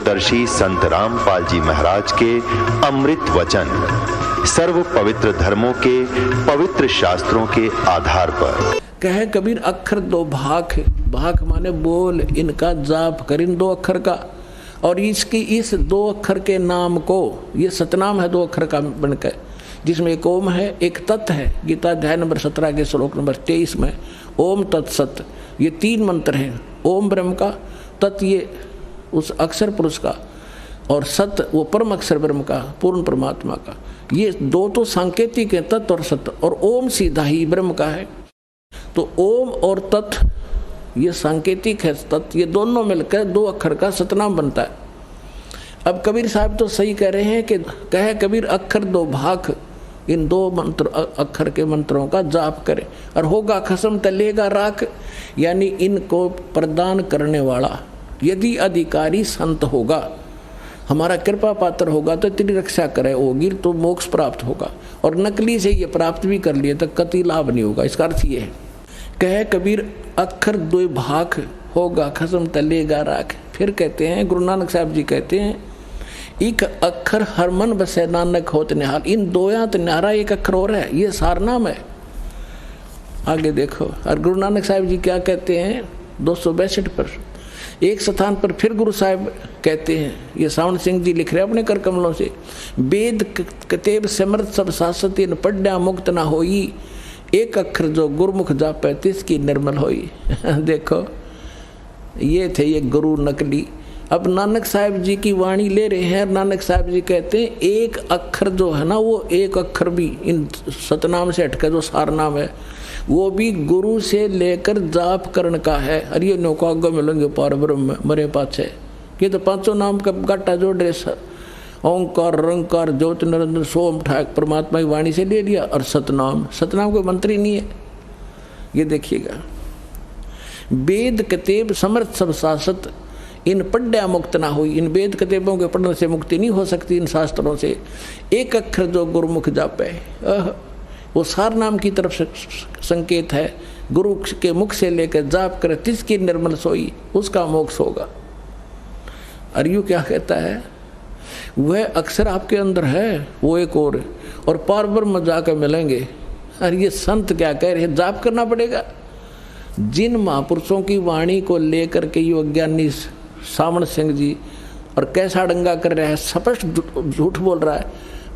तत्वदर्शी संत रामपाल जी महाराज के अमृत वचन सर्व पवित्र धर्मों के पवित्र शास्त्रों के आधार पर। कहे कबीर अक्षर दो भाख, भाख माने बोल, इनका जाप कर इन दो अक्षर का, और इसकी इस दो अक्षर के नाम को, ये सतनाम है दो अक्षर का बनकर, जिसमें एक ओम है एक तत् है। गीता अध्याय नंबर 17 के श्लोक नंबर 23 में ओम तत्सत, ये 3 मंत्र हैं। ओम ब्रह्म का, तत् ये उस अक्षर पुरुष का, और सत वो परम अक्षर ब्रह्म का, पूर्ण परमात्मा का। ये दो तो सांकेतिक है, तत् और सत, और ओम सीधा ही ब्रह्म का है। तो ओम और तत् ये सांकेतिक है, तत् ये दोनों मिलकर दो अक्षर का सतनाम बनता है। अब कबीर साहब तो सही कह रहे हैं कि कहे कबीर अक्षर दो भाख, इन दो मंत्र अक्षर के मंत्रों का जाप करे और होगा खसम तलेगा राख, यानी इनको प्रदान करने वाला यदि अधिकारी संत होगा, हमारा कृपा पात्र होगा तो तेरी रक्षा करे होगी तो मोक्ष प्राप्त होगा, और नकली से ये प्राप्त भी कर लिए तो कति लाभ नहीं होगा। इसका अर्थ ये है, कहे कबीर अक्षर दो भाख, होगा खसम तलेगा राख। फिर कहते हैं गुरु नानक साहब जी कहते हैं, एक अक्षर हर मन बसे नानक होत निहाल। इन दोयात न्यारा एक अक्षर और है, ये सारनाम है। आगे देखो, और गुरु नानक साहब जी क्या कहते हैं 262 पर, एक स्थान पर फिर गुरु साहब कहते हैं, ये सावन सिंह जी लिख रहे हैं अपने कर कमलों से, वेद कतेब समर्थ सब शासत इन पढ़ा मुक्त ना होई, एक अक्षर जो गुरुमुख जापे तिसकी निर्मल होई। देखो ये थे ये गुरु नकली। अब नानक साहब जी की वाणी ले रहे हैं, नानक साहब जी कहते हैं एक अक्षर जो है ना, वो एक अक्षर भी इन सतनाम से हटकर जो सारनाम है वो भी गुरु से लेकर जाप करण का है। अरे ये नौका आगे मिलेंगे पार ब्रह्म में मरे पाछे, ये तो पांचों नाम का गाटा जोड़ रहे, ओंकार रंकार ज्योत निरंजन सोम ठाक परमात्मा की वाणी से ले लिया। और सतनाम, सतनाम कोई मंत्र ही नहीं है। ये देखिएगा, वेद कतेब समर्थ सब शासत इन पढ़ा मुक्त ना हुई, इन वेद कतेबों के पढ़ने से मुक्ति नहीं हो सकती, इन शास्त्रों से। एक अक्षर जो गुरुमुख जापे, वो सार नाम की तरफ संकेत है, गुरु के मुख से लेकर जाप करे तिसकी निर्मल सोई, उसका मोक्ष होगा। और यूँ क्या कहता है, वह अक्षर आपके अंदर है वो एक और पार ब्रह्म जाकर मिलेंगे। अरे ये संत क्या कह रहे हैं, जाप करना पड़ेगा। जिन महापुरुषों की वाणी को लेकर के यो अज्ञानी सावन सिंह जी और कैसा डंगा कर रहा है, स्पष्ट झूठ बोल रहा है,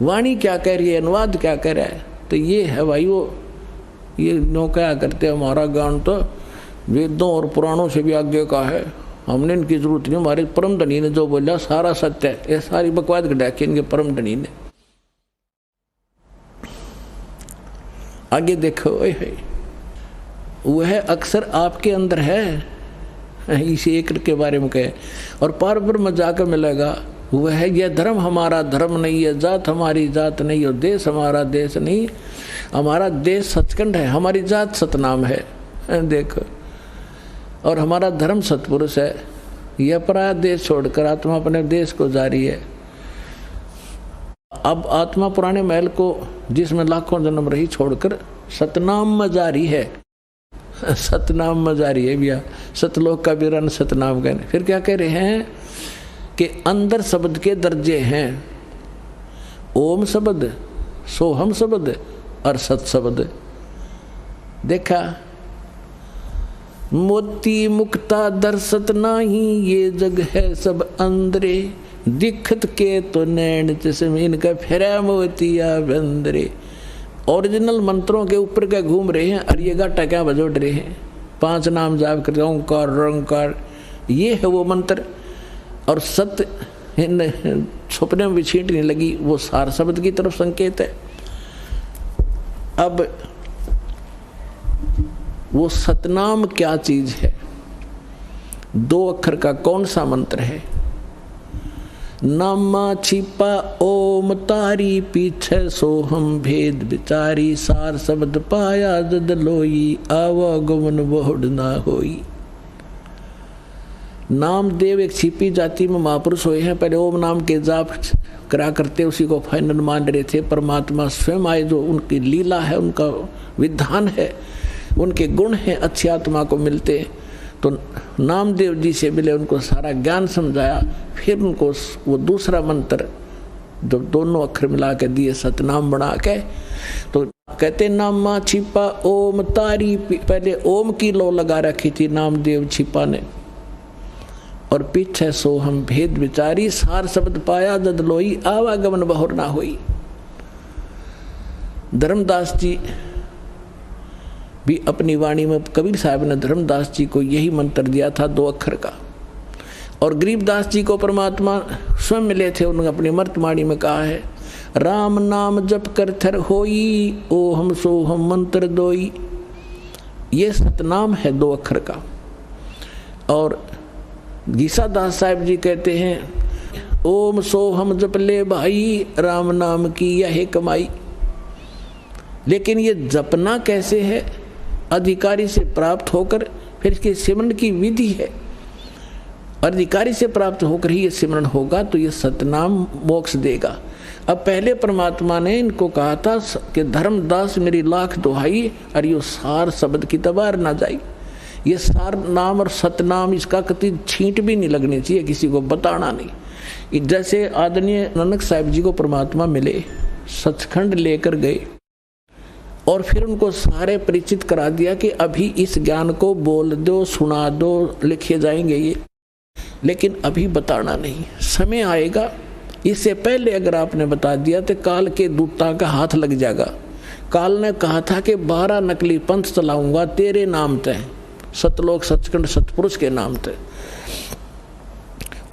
वाणी क्या कह रही है, अनुवाद क्या कह रहा है, तो ये है भाई वो ये नो क्या करते हैं, हमारा ज्ञान तो वेदों और पुराणों से भी आगे का है, हमने इनकी जरूरत नहीं, हमारे परम धनी ने जो बोला सारा सत्य है। ये सारी बकवास घटा के इनके परम धनी ने। आगे देखो, वह अक्सर आपके अंदर है, इसी एक के बारे में कहे, और पार ब्रह्म जाकर मिलेगा। वह है, यह धर्म हमारा धर्म नहीं है, जात हमारी जात नहीं, और देश हमारा देश नहीं, हमारा देश सचखंड है, हमारी जात सतनाम है। देखो, और हमारा धर्म सतपुरुष है। यह पराया देश छोड़कर आत्मा अपने देश को जारी है। अब आत्मा पुराने महल को जिसमें लाखों जन्म रही छोड़कर सतनाम में जारी है, सतनाम में जारी है भैया। सतलोक का भी रन सतनाम कहने। फिर क्या कह रहे हैं कि अंदर शब्द के दर्जे हैं, ओम शब्द, सोहम शब्द और सत शब्द। देखा, मोती मुक्ता दर्शत नाही, ये जग है सब अंदरे, दिखत के तो नैन चश्मे इनका फेरा मोतिया बंदरे। ओरिजिनल मंत्रों के ऊपर क्या घूम रहे हैं, और ये गाटा क्या बजोड़ रहे हैं, 5 नाम जाप करते, ओंकार रंकार, ये है वो मंत्र। और सत्य छुपने में भी छींटने लगी, वो सार शब्द की तरफ संकेत है। अब वो सतनाम क्या चीज है, 2 अक्षर का कौन सा मंत्र है? नामा छिपा ओम तारी, पीछे सोहम भेद बिचारी, सार शब्द पाया जद लोई, आवागमन बहुड़ ना होई। नामदेव एक छिपी जाति में महापुरुष हुए हैं, पहले ओम नाम के जाप करा करते, उसी को फाइनल मान रहे थे। परमात्मा स्वयं आए, जो उनकी लीला है, उनका विधान है, उनके गुण हैं, अच्छी आत्मा को मिलते। तो नामदेव जी से मिले, उनको सारा ज्ञान समझाया। फिर उनको वो दूसरा मंत्र जब दोनों अक्षर मिला के दिए, सतनाम बना के, तो कहते नामा छिपा ओम तारी, पहले ओम की लो लगा रखी थी नामदेव छिपा ने, और पीछे सो हम भेद विचारी, सार शब्द पाया जद लोई, आवागमन बहुर ना हुई। धर्मदास जी भी अपनी वाणी में, कबीर साहब ने धर्मदास जी को यही मंत्र दिया था 2 अक्षर का, और गरीबदास जी को परमात्मा स्वयं मिले थे। उन्होंने अपनी मर्तवाणी में कहा है, राम नाम जप कर थर होई, ओ हम सो हम मंत्र दोई। ये सतनाम है 2 अक्षर का। और गीसादास साहब जी कहते हैं, ओम सो हम जप ले भाई, राम नाम की यह कमाई। लेकिन ये जपना कैसे है? अधिकारी से प्राप्त होकर, फिर इसके सिमरन की विधि है। अधिकारी से प्राप्त होकर ही ये सिमरन होगा, तो ये सतनाम मोक्ष देगा। अब पहले परमात्मा ने इनको कहा था कि धर्मदास मेरी लाख दुहाई, और यो सार शब्द की तबार ना जाई। ये सार नाम और सतनाम, इसका कति छींट भी नहीं लगनी चाहिए, किसी को बताना नहीं। जैसे आदरणीय नानक साहिब जी को परमात्मा मिले, सचखंड लेकर गए, और फिर उनको सारे परिचित करा दिया कि अभी इस ज्ञान को बोल दो, सुना दो, लिखे जाएंगे ये, लेकिन अभी बताना नहीं, समय आएगा। इससे पहले अगर आपने बता दिया तो काल के दूता का हाथ लग जाएगा। काल ने कहा था कि 12 नकली पंथ चलाऊंगा तेरे नाम ते, सतलोक सचखंड सतपुरुष के नाम ते,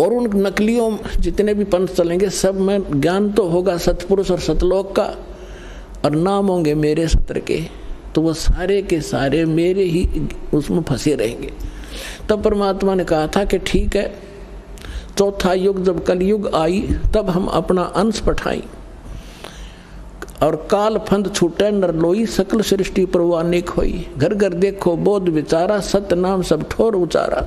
और उन नकलियों जितने भी पंथ चलेंगे सब में ज्ञान तो होगा सतपुरुष और सतलोक का, और नाम होंगे मेरे सत्र के, तो वो सारे के सारे मेरे ही उसमें फंसे रहेंगे। तब परमात्मा ने कहा था कि ठीक है, चौथा युग जब कलयुग आई, तब हम अपना अंश पठाई, और काल फंद छूटे नरलोई, सकल सृष्टि परवानिक होई। घर घर देखो बोध विचारा, सत्य नाम सब ठोर उचारा।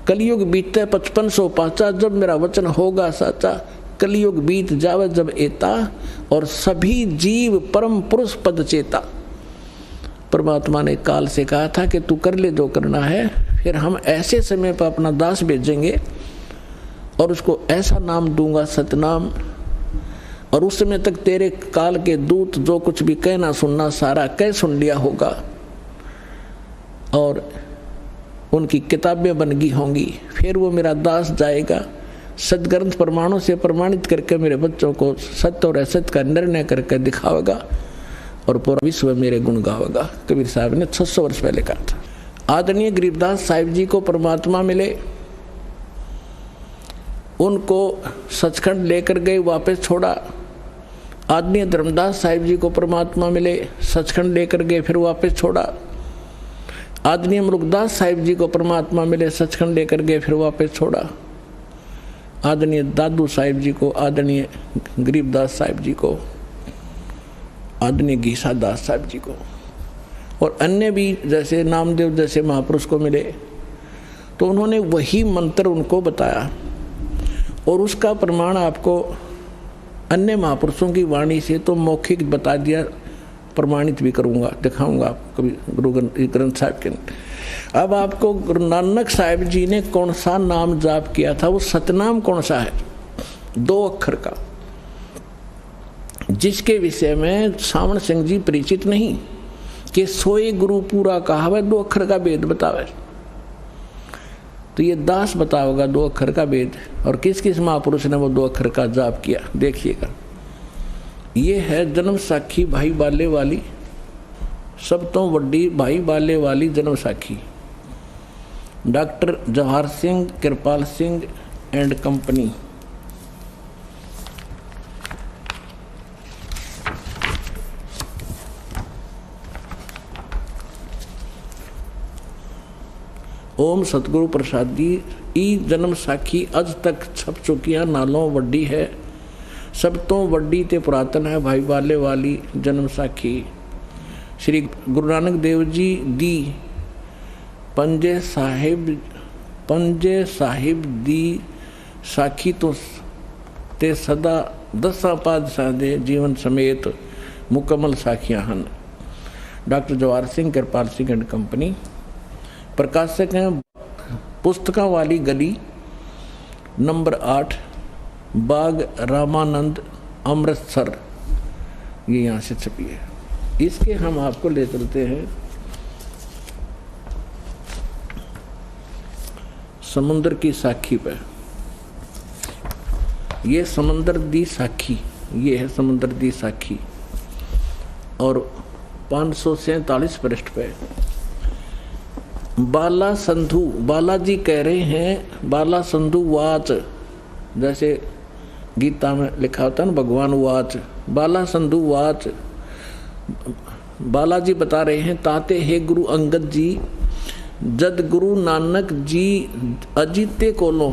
कलयुग बीते 5500 पाचा, जब मेरा वचन होगा साचा। कलयुग बीत जावे जब एता, और सभी जीव परम पुरुष पद चेता। परमात्मा ने काल से कहा था कि तू कर ले जो करना है, फिर हम ऐसे समय पर अपना दास भेजेंगे और उसको ऐसा नाम दूंगा सतनाम, और उस समय तक तेरे काल के दूत जो कुछ भी कहना सुनना सारा कह सुन लिया होगा, और उनकी किताबें बन गई होंगी। फिर वो मेरा दास जाएगा, सदग्रंथ प्रमाणों से प्रमाणित करके मेरे बच्चों को सत्य और असत्य का निर्णय करके दिखावेगा, और पूरा विश्व मेरे गुण गावेगा। कबीर साहब ने 600 वर्ष पहले कहा था। आदरणीय गरीबदास साहिब जी को परमात्मा मिले, उनको सचखंड लेकर गए, वापस छोड़ा। आदरणीय धर्मदास साहिब जी को परमात्मा मिले, सचखंड लेकर गए, फिर वापस छोड़ा। आदरणीय मुरुगदास साहिब जी को परमात्मा मिले, सचखंड लेकर गए, फिर वापस छोड़ा। आदरणीय दादू साहिब जी को, आदरणीय गरीबदास साहिब जी को, आदरणीय गीसादास साहिब जी को, और अन्य भी जैसे नामदेव जैसे महापुरुष को मिले, तो उन्होंने वही मंत्र उनको बताया, और उसका प्रमाण आपको अन्य महापुरुषों की वाणी से तो मौखिक बता दिया, प्रमाणित भी करूंगा, दिखाऊंगा आपको कभी गुरु ग्रंथ साहिब के। अब आपको गुरु नानक साहिब जी ने कौन सा नाम जाप किया था, वो सतनाम कौन सा है, 2 अक्षर का, जिसके विषय में सावण सिंह जी परिचित नहीं, कि सोए गुरु पूरा कहावे, 2 अक्षर का वेद बतावे। तो ये दास बताओगा 2 अक्षर का वेद, और किस किस महापुरुष ने वो 2 अक्षर का जाप किया, देखिएगा। ये है जन्म साखी भाई बाले वाली, सब तो वड्डी भाई बाले वाली जन्म साखी, doctor Jawahar Singh Kripal Singh and company. ओम सतगुरु प्रसादी ई जन्म साखी अज तक छप चुकिया नालों वड्डी है, सब तो वड्डी ते पुरातन है भाई बाले वाली जन्म साखी। श्री गुरु नानक देव जी दी पंजे साहिब दी साखी तो ते सदा 10 पातशाह दे जीवन समेत मुकम्मल साखियां हन। Doctor Jawahar Singh, Kripal Singh and company. प्रकाशक हैं पुस्तकों वाली गली नंबर 8, बाग रामानंद, अमृतसर। ये यहाँ से छपी है। इसके हम आपको ले चलते हैं समुद्र की साखी पे। ये समुद्र दी साखी, ये है समुद्र दी साखी, और 547 पृष्ठ पे बाला संधु, बालाजी कह रहे हैं, बाला संधु वाच, जैसे गीता में लिखा होता है ना भगवान वाच, बाला संधु वाच। बालाजी बता रहे हैं, ताते हे गुरु अंगद जी, जद गुरु नानक जी अजीते कोलों,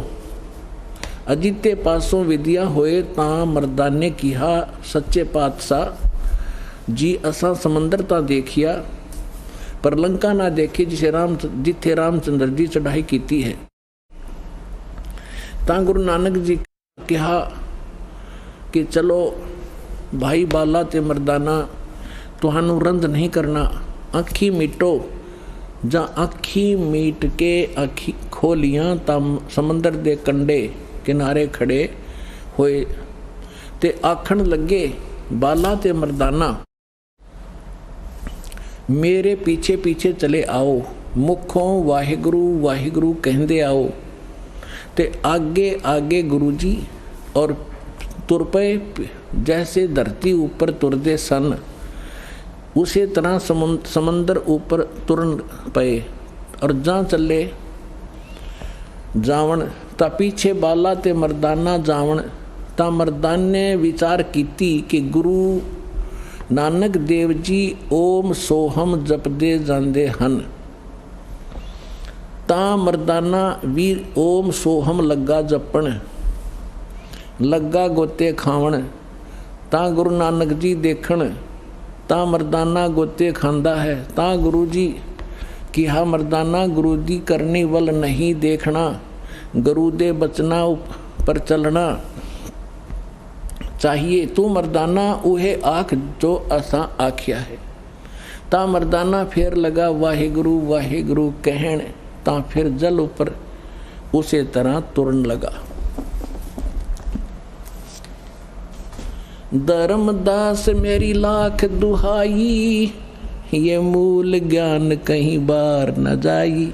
अजीते पासों विद्या होए ता मर्दाने किहा, सच्चे पातशाह जी असा समंदर ता देखिया, पर लंका ना देखे जिथे रामचंद्र जी चढ़ाई कीती है। ता गुरु नानक जी कहा कि चलो भाई बाला ते मर्दाना, तुहानू रंद नहीं करना, अखी मीटो। जा अखी मीट के अखी खोलियां ता समंदर दे कंडे किनारे खड़े होए ते आखण लगे, बाला ते मर्दाना मेरे पीछे पीछे चले आओ, मुखों वाहिगुरु वाहिगुरु कहंदे आओ। ते आगे आगे गुरु जी और तुर पे जैसे धरती ऊपर तुरदे सन, उसी तरह समंदर ऊपर तुरन पे। और जहाँ चले जावण ता पीछे बाला ते मर्दाना जावण। ता मर्दाने विचार कीती कि गुरु नानक देव जी ओम सोहम जपदे जांदे हन। ता मर्दाना भी ओम सोहम लगा जपण, लगा गोते खावण। ता गुरु नानक जी देखण, ता मर्दाना गोते खांदा है। ता गुरु जी कि हा मर्दाना गुरु दी करनी वल नहीं देखना, गुरु दे बचना पर चलना चाहिए। तू मर्दाना उहे आख जो असा आख्या है। ता मर्दाना फिर लगा वाहिगुरु वाहिगुरु कहण, ता फिर जल ऊपर उसे तरह तुरन लगा। धर्मदास मेरी लाख दुहाई, ये मूल ज्ञान कहीं बार न जाई।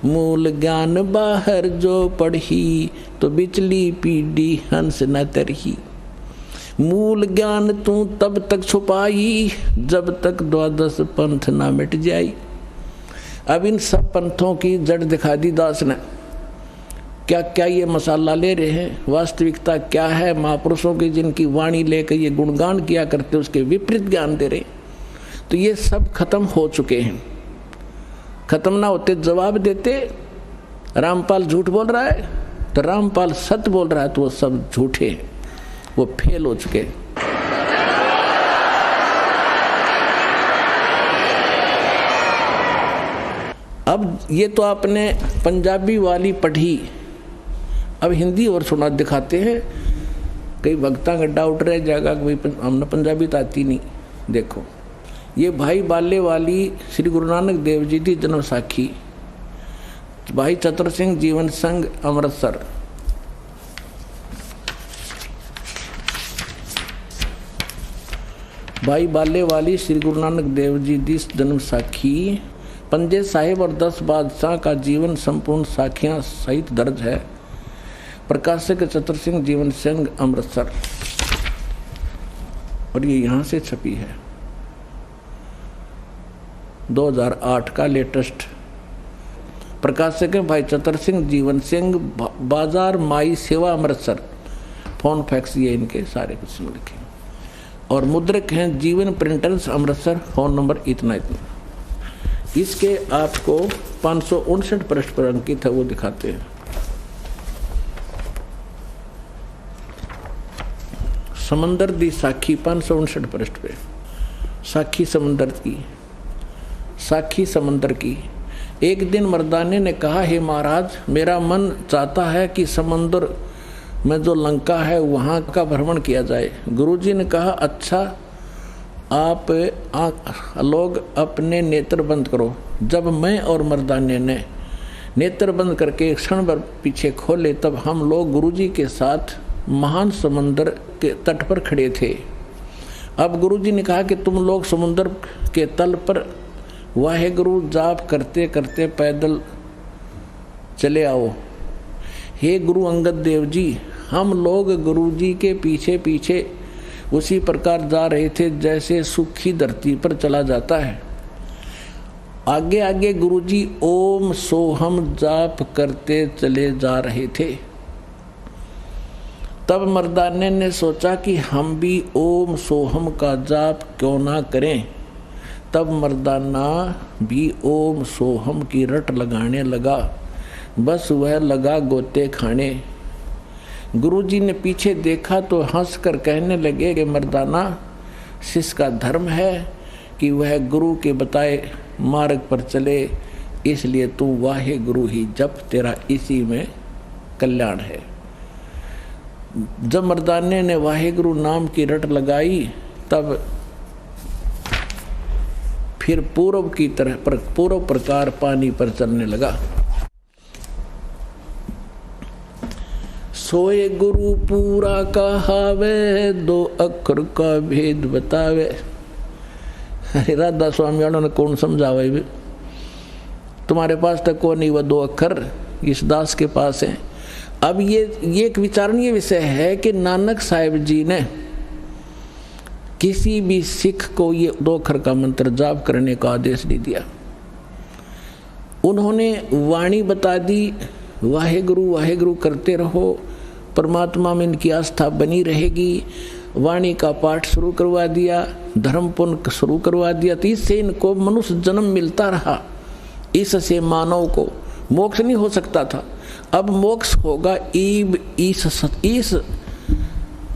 मूल ज्ञान बाहर जो पढ़ी, तो बिचली पीढ़ी हंस न तरही। मूल ज्ञान तू तब तक छुपाई, जब तक 12 पंथ ना मिट जाई। अब इन सब पंथों की जड़ दिखा दी दास ने। क्या क्या ये मसाला ले रहे हैं, वास्तविकता क्या है। महापुरुषों की जिनकी वाणी लेकर ये गुणगान किया करते, उसके विपरीत ज्ञान दे रहे। तो ये सब खत्म हो चुके हैं। खत्म ना होते जवाब देते, रामपाल झूठ बोल रहा है तो रामपाल सत्य बोल रहा है, तो वो सब झूठे हैं, वो फेल हो चुके। अब ये तो आपने पंजाबी वाली पढ़ी, अब हिंदी और सुना दिखाते हैं। कई भक्ता का डाउट रह जाएगा कि भाई हमने पंजाबी तो आती नहीं। देखो ये भाई बाले वाली श्री गुरु नानक देव जी की जन्म साखी, भाई चतुर सिंह जीवन संघ अमृतसर। भाई बाले वाली श्री गुरु नानक देव जी की जन्म साखी, पंजे साहिब और 10 बादशाह का जीवन संपूर्ण साखियां सहित दर्ज है। प्रकाशक चतुर सिंह जीवन संघ अमृतसर, और ये यहाँ से छपी है 2008 का लेटेस्ट। प्रकाशक है भाई चतुर सिंह जीवन सिंह, बाजार माई सेवा अमृतसर। फोन फैक्स ये इनके सारे कुछ लिखे, और मुद्रक हैं जीवन प्रिंटर्स अमृतसर। फोन नंबर इतना। इसके आपको 559 पृष्ठ पर अंकित है, वो दिखाते हैं। समंदर दी साखी 559 पृष्ठ पे। साखी समंदर की, साखी समंदर की। एक दिन मर्दाने ने कहा, हे महाराज, मेरा मन चाहता है कि समंदर में जो लंका है वहाँ का भ्रमण किया जाए। गुरुजी ने कहा, अच्छा आप लोग अपने नेत्र बंद करो। जब मैं और मर्दाने ने नेत्र बंद करके एक क्षण भर पीछे खोले, तब हम लोग गुरुजी के साथ महान समुद्र के तट पर खड़े थे। अब गुरुजी ने कहा कि तुम लोग समुद्र के तल पर वाहेगुरु जाप करते करते पैदल चले आओ। हे गुरु अंगद देव जी, हम लोग गुरुजी के पीछे पीछे उसी प्रकार जा रहे थे जैसे सूखी धरती पर चला जाता है। आगे आगे गुरुजी ओम सोहम जाप करते चले जा रहे थे। तब मर्दाने ने सोचा कि हम भी ओम सोहम का जाप क्यों ना करें। तब मर्दाना भी ओम सोहम की रट लगाने लगा। बस वह लगा गोते खाने। गुरुजी ने पीछे देखा तो हंसकर कहने लगे कि मर्दाना, शिष्य का धर्म है कि वह गुरु के बताए मार्ग पर चले, इसलिए तू वाहे गुरु ही जप, तेरा इसी में कल्याण है। जब मर्दाने ने वाहेगुरु नाम की रट लगाई, तब फिर पूर्व की तरह पूर्व प्रकार पानी पर चलने लगा। सोए गुरु पूरा कहावे, दो अक्षर का भेद बतावे। अरे राधा स्वामी वालों ने कौन समझावे भी, तुम्हारे पास तक को नहीं, वह दो अक्षर इस दास के पास है। अब ये एक विचारणीय विषय है कि नानक साहिब जी ने किसी भी सिख को ये दो अक्षर का मंत्र जाप करने का आदेश नहीं दिया। उन्होंने वाणी बता दी, वाहेगुरु वाहेगुरु करते रहो, परमात्मा में इनकी आस्था बनी रहेगी। वाणी का पाठ शुरू करवा दिया, धर्म पुण्य शुरू करवा दिया, तो इससे इनको मनुष्य जन्म मिलता रहा। इससे मानव को मोक्ष नहीं हो सकता था। अब मोक्ष होगा इस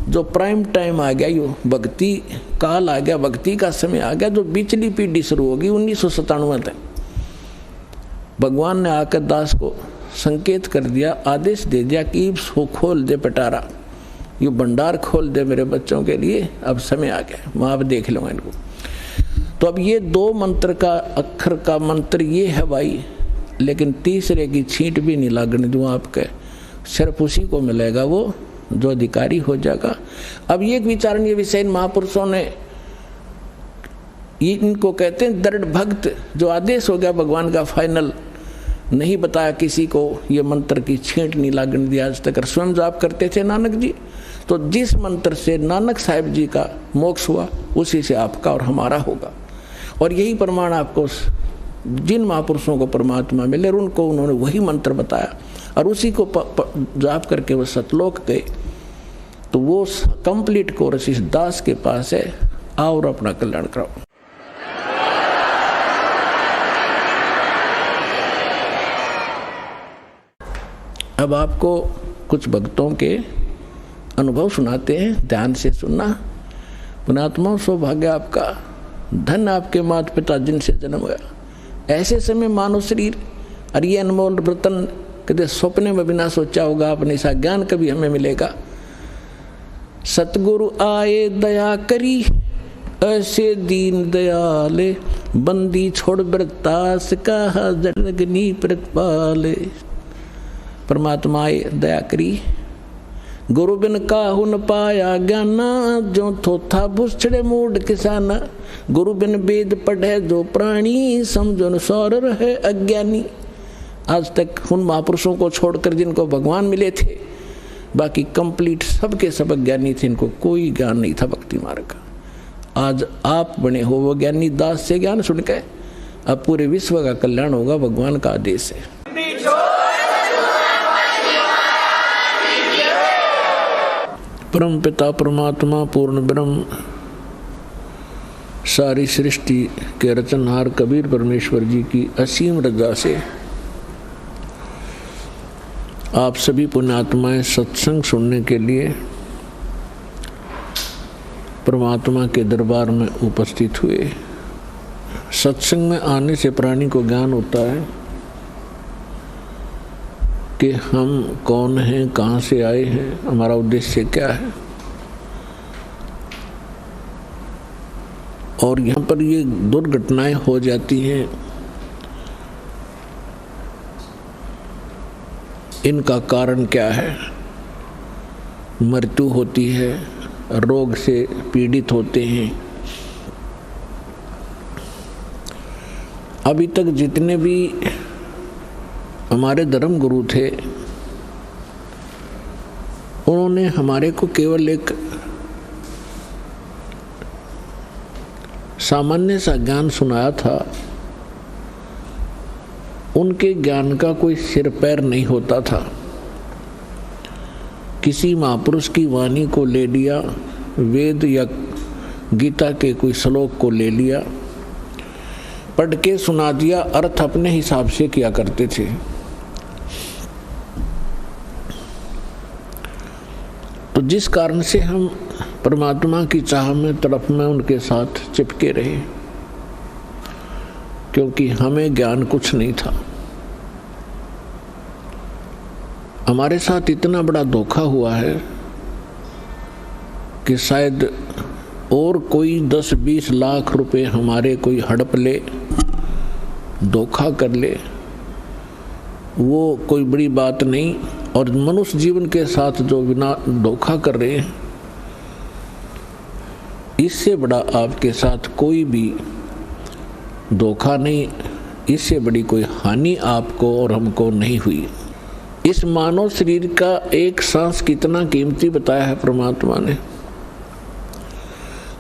जो प्राइम टाइम आ गया, यो भक्ति काल आ गया, भक्ति का समय आ गया, जो बिचली पीढ़ी शुरू होगी 1997 तक। भगवान ने आकर दास को संकेत कर दिया, आदेश दे दिया कि सो खोल दे पटारा, ये भंडार खोल दे मेरे बच्चों के लिए, अब समय आ गया, मैं आप देख लूँगा इनको। तो अब ये दो मंत्र का अक्षर का मंत्र ये है भाई, लेकिन तीसरे की छींट भी नहीं लागने दूँ आपके, सिर्फ उसी को मिलेगा वो जो अधिकारी हो जाएगा। अब ये एक विचारणीय विषय महापुरुषों ने इनको कहते हैं दृढ़ भक्त, जो आदेश हो गया भगवान का फाइनल, नहीं बताया किसी को, ये मंत्र की छींट नहीं लागने दिया आज तक। स्वयं जाप करते थे नानक जी, तो जिस मंत्र से नानक साहिब जी का मोक्ष हुआ उसी से आपका और हमारा होगा। और यही प्रमाण आपको जिन महापुरुषों को परमात्मा मिले उनको उन्होंने वही मंत्र बताया और उसी को जाप करके वो सतलोक गए। तो वो कंप्लीट कोर्स इस दास के पास है, आओ और अपना कल्याण कराओ। अब आपको कुछ भक्तों के अनुभव सुनाते हैं, ध्यान से सुनना। पुण्यात्मा, सौभाग्य आपका, धन आपके माता पिता जिनसे जन्म हुआ। ऐसे समय मानव शरीर और ये अनमोल रतन कदे सपने में भी ना सोचा होगा आपने, ऐसा ज्ञान कभी हमें मिलेगा। सतगुरु आए दया करी, ऐसे दीन दयाले, बंदी छोड़ बरतास कहा जगनी प्रतिपाले। परमात्मा आए दया करी, गुरु बिन काहू न पाया ज्ञाना, जो थोथा भुसड़े मूड किसाना। गुरु बिन वेद पढ़े जो प्राणी, समझो न सौर रहे अज्ञानी। आज तक उन महापुरुषों को छोड़कर जिनको भगवान मिले थे, बाकी कंप्लीट सबके सब अज्ञानी थे, इनको कोई ज्ञान नहीं था भक्ति मार्ग का। आज आप बने हो वो ज्ञानी, दास से ज्ञान सुन के अब पूरे विश्व का कल्याण होगा, भगवान का आदेश है। परम पिता परमात्मा पूर्ण ब्रह्म सारी सृष्टि के रचनहार कबीर परमेश्वर जी की असीम रजा से आप सभी पुण्यात्माएं सत्संग सुनने के लिए परमात्मा के दरबार में उपस्थित हुए। सत्संग में आने से प्राणी को ज्ञान होता है कि हम कौन हैं, कहाँ से आए हैं, हमारा उद्देश्य क्या है। और यहाँ पर ये दुर्घटनाएं हो जाती हैं, इनका कारण क्या है? मृत्यु होती है, रोग से पीड़ित होते हैं। अभी तक जितने भी हमारे धर्म गुरु थे, उन्होंने हमारे को केवल एक सामान्य सा ज्ञान सुनाया था। उनके ज्ञान का कोई सिर पैर नहीं होता था। किसी महापुरुष की वाणी को ले लिया, वेद या गीता के कोई श्लोक को ले लिया, पढ़ के सुना दिया, अर्थ अपने हिसाब से किया करते थे। तो जिस कारण से हम परमात्मा की चाह में तड़प में उनके साथ चिपके रहे, क्योंकि हमें ज्ञान कुछ नहीं था। हमारे साथ इतना बड़ा धोखा हुआ है कि शायद और कोई 10-20 लाख रुपए हमारे कोई हड़प ले, धोखा कर ले, वो कोई बड़ी बात नहीं। और मनुष्य जीवन के साथ जो बिना धोखा कर रहे हैं, इससे बड़ा आपके साथ कोई भी धोखा नहीं, इससे बड़ी कोई हानि आपको और हमको नहीं हुई। इस मानव शरीर का एक सांस कितना कीमती बताया है परमात्मा ने।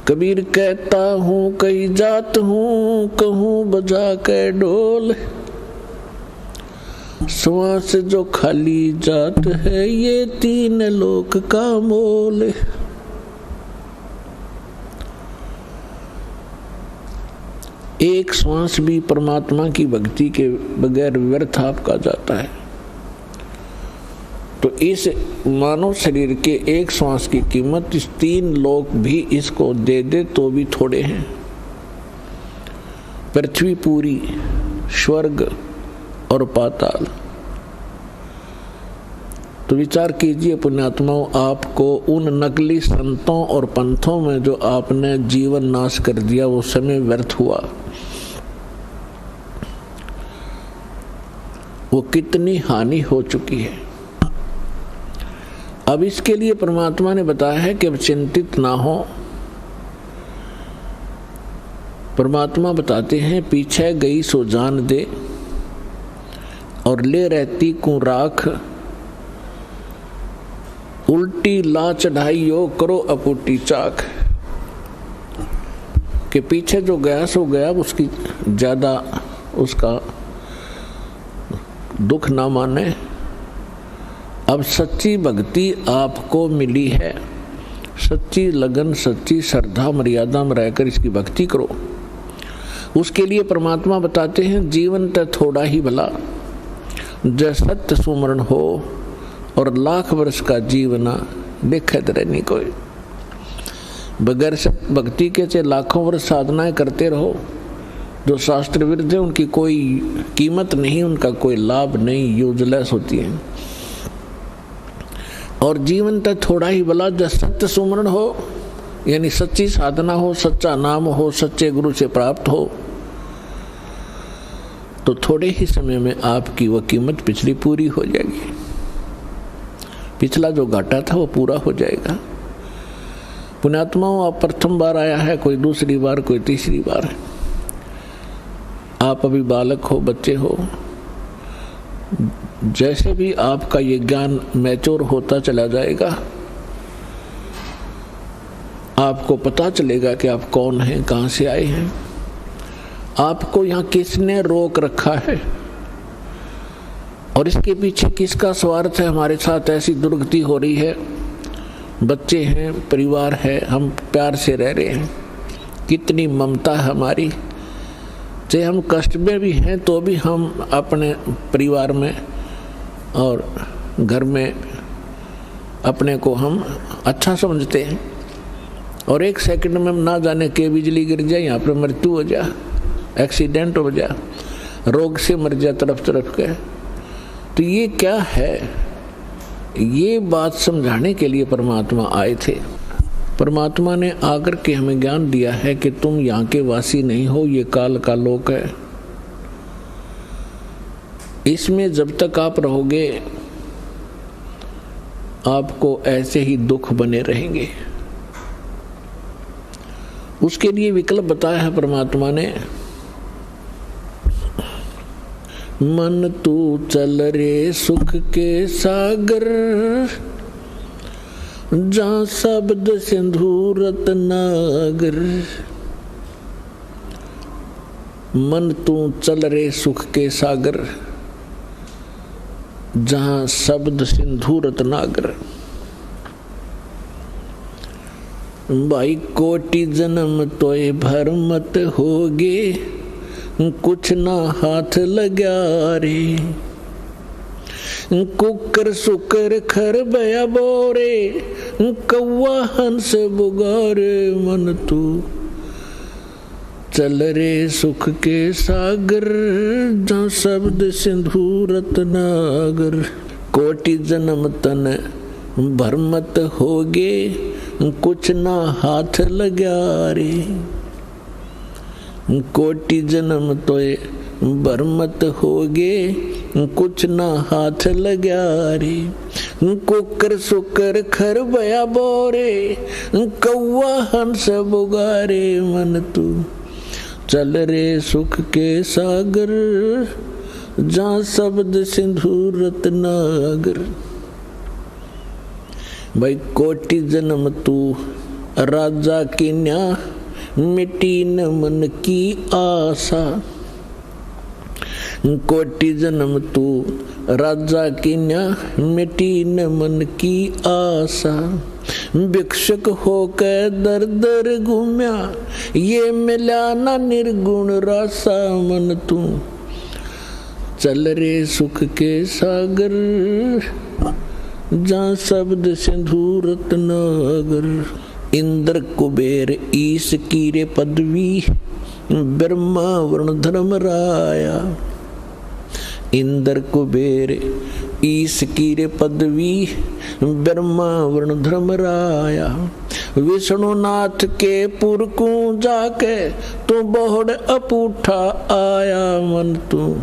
कबीर कहता हूँ कई जात हूँ, कहूँ बजा के ढोल, श्वास जो खाली जात है, ये 3 लोक का मोल। एक श्वास भी परमात्मा की भक्ति के बगैर व्यर्थ आपका जाता है। तो इस मानव शरीर के एक श्वास की कीमत इस 3 लोक भी इसको दे दे तो भी थोड़े हैं। पृथ्वी पूरी, स्वर्ग और पाताल। तो विचार कीजिए पुण्यात्माओं, आपको उन नकली संतों और पंथों में जो आपने जीवन नाश कर दिया, वो समय व्यर्थ हुआ। वो कितनी हानि हो चुकी है। अब इसके लिए परमात्मा ने बताया है कि अब चिंतित ना हो। परमात्मा बताते हैं, पीछे गई सो जान दे, और ले रहती को राख, उल्टी ला चढ़ाइयो करो अपूटी चाक। के पीछे जो गया सो गया, उसकी ज्यादा उसका दुख ना माने। अब सच्ची भक्ति आपको मिली है, सच्ची लगन, सच्ची श्रद्धा मर्यादा में रहकर इसकी भक्ति करो। उसके लिए परमात्मा बताते हैं, जीवन तो थोड़ा ही भला, जय सत्य सुमरण हो, और लाख वर्ष का जीवना देखत रहनी कोई। बगैर भक्ति के चाहे लाखों वर्ष साधनाएं करते रहो, जो शास्त्र विरुद्ध है उनकी कोई कीमत नहीं, उनका कोई लाभ नहीं, यूजलेस होती है। और जीवन तो थोड़ा ही भला, जब सत्य सुमरण हो, यानी सच्ची साधना हो, सच्चा नाम हो, सच्चे गुरु से प्राप्त हो, तो थोड़े ही समय में आपकी वह कीमत पिछली पूरी हो जाएगी। पिछला जो घाटा था वो पूरा हो जाएगा। पुण्यात्माओं, आप प्रथम बार आया है, कोई दूसरी बार, कोई तीसरी बार। आप अभी बालक हो, बच्चे हो, जैसे भी आपका ये ज्ञान मैच्योर होता चला जाएगा, आपको पता चलेगा कि आप कौन हैं, कहाँ से आए हैं, आपको यहाँ किसने रोक रखा है, और इसके पीछे किसका स्वार्थ है। हमारे साथ ऐसी दुर्गति हो रही है, बच्चे हैं, परिवार है, हम प्यार से रह रहे हैं, कितनी ममता है हमारी। चाहे हम कष्ट में भी हैं तो भी हम अपने परिवार में और घर में अपने को हम अच्छा समझते हैं, और एक सेकंड में ना जाने के बिजली गिर जाए, यहाँ पर मृत्यु हो जाए, एक्सीडेंट हो जाए, रोग से मर जाए तड़प तड़प के। तो ये क्या है? ये बात समझाने के लिए परमात्मा आए थे। परमात्मा ने आकर के हमें ज्ञान दिया है कि तुम यहाँ के वासी नहीं हो, ये काल का लोक है। इसमें जब तक आप रहोगे आपको ऐसे ही दुख बने रहेंगे। उसके लिए विकल्प बताया है परमात्मा ने। मन तू चल रे सुख के सागर, जहाँ शब्द सिंधु रत्नागर। मन तू चल रे सुख के सागर, जहाँ शब्द सिंधु रत्नागर। भाई कोटि जन्म तोय भर मत होगे, कुछ ना हाथ लगा रे। कुकर सुकर खर बया बोरे, कौवा हंस बुगारे। मन तू चल रे सुख के सागर, जहाँ शब्द सिंधु रत्नागर। कोटि जन्म तन भर मत होगे, कुछ ना हाथ लगा रे। कोटि जन्म तोय भर मत होगे, कुछ ना हाथ लगा रे। कुकर सुकर खर बया बोरे, कौवा हंस बुगारे। मन तू चल रे सुख के सागर, जहाँ शब्द सिंधु रत्नागर। भाई कोटि जन्म तू राजा की न्या, मिटी न मन की आशा। कोटि जन्म तू राजा की न्या, मिटी न मन की आशा। भिक्षुक होकर दर दर घूम्या, ये मिला ना निर्गुण रासा। मन तू चल रे सुख के सागर, जहाँ शब्द सिंधु रत्नागर। इंद्र कुबेर ईश की रे पदवी, ब्रह्मा वरुण धर्म राया। इंद्र कुबेर ईश की रे पदवी, ब्रह्मा वरुण धर्म राया। विष्णुनाथ के पुर को जाके, तू बहुड़ अपूठा आया। मन तू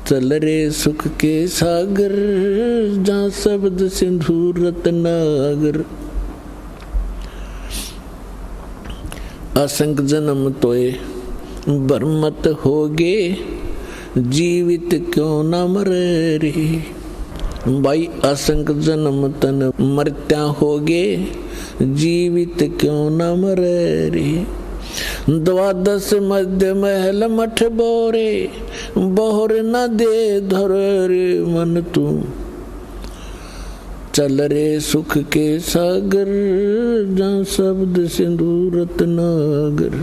चल रे सुख के सागर, जहाँ शब्द सिंधु रत्नागर। असंख्य जन्म तोय भर मत होगे, जीवित क्यों न मरे रे। भाई असंख्य जन्म तन मरत्या होगे, जीवित क्यों न मरे रे। द्वादश मध्य महल मठ बोरे, बोहर न दे धर रे। मन तू चल रे सुख के सागर, जहाँ शब्द सिंधु रत्नागर।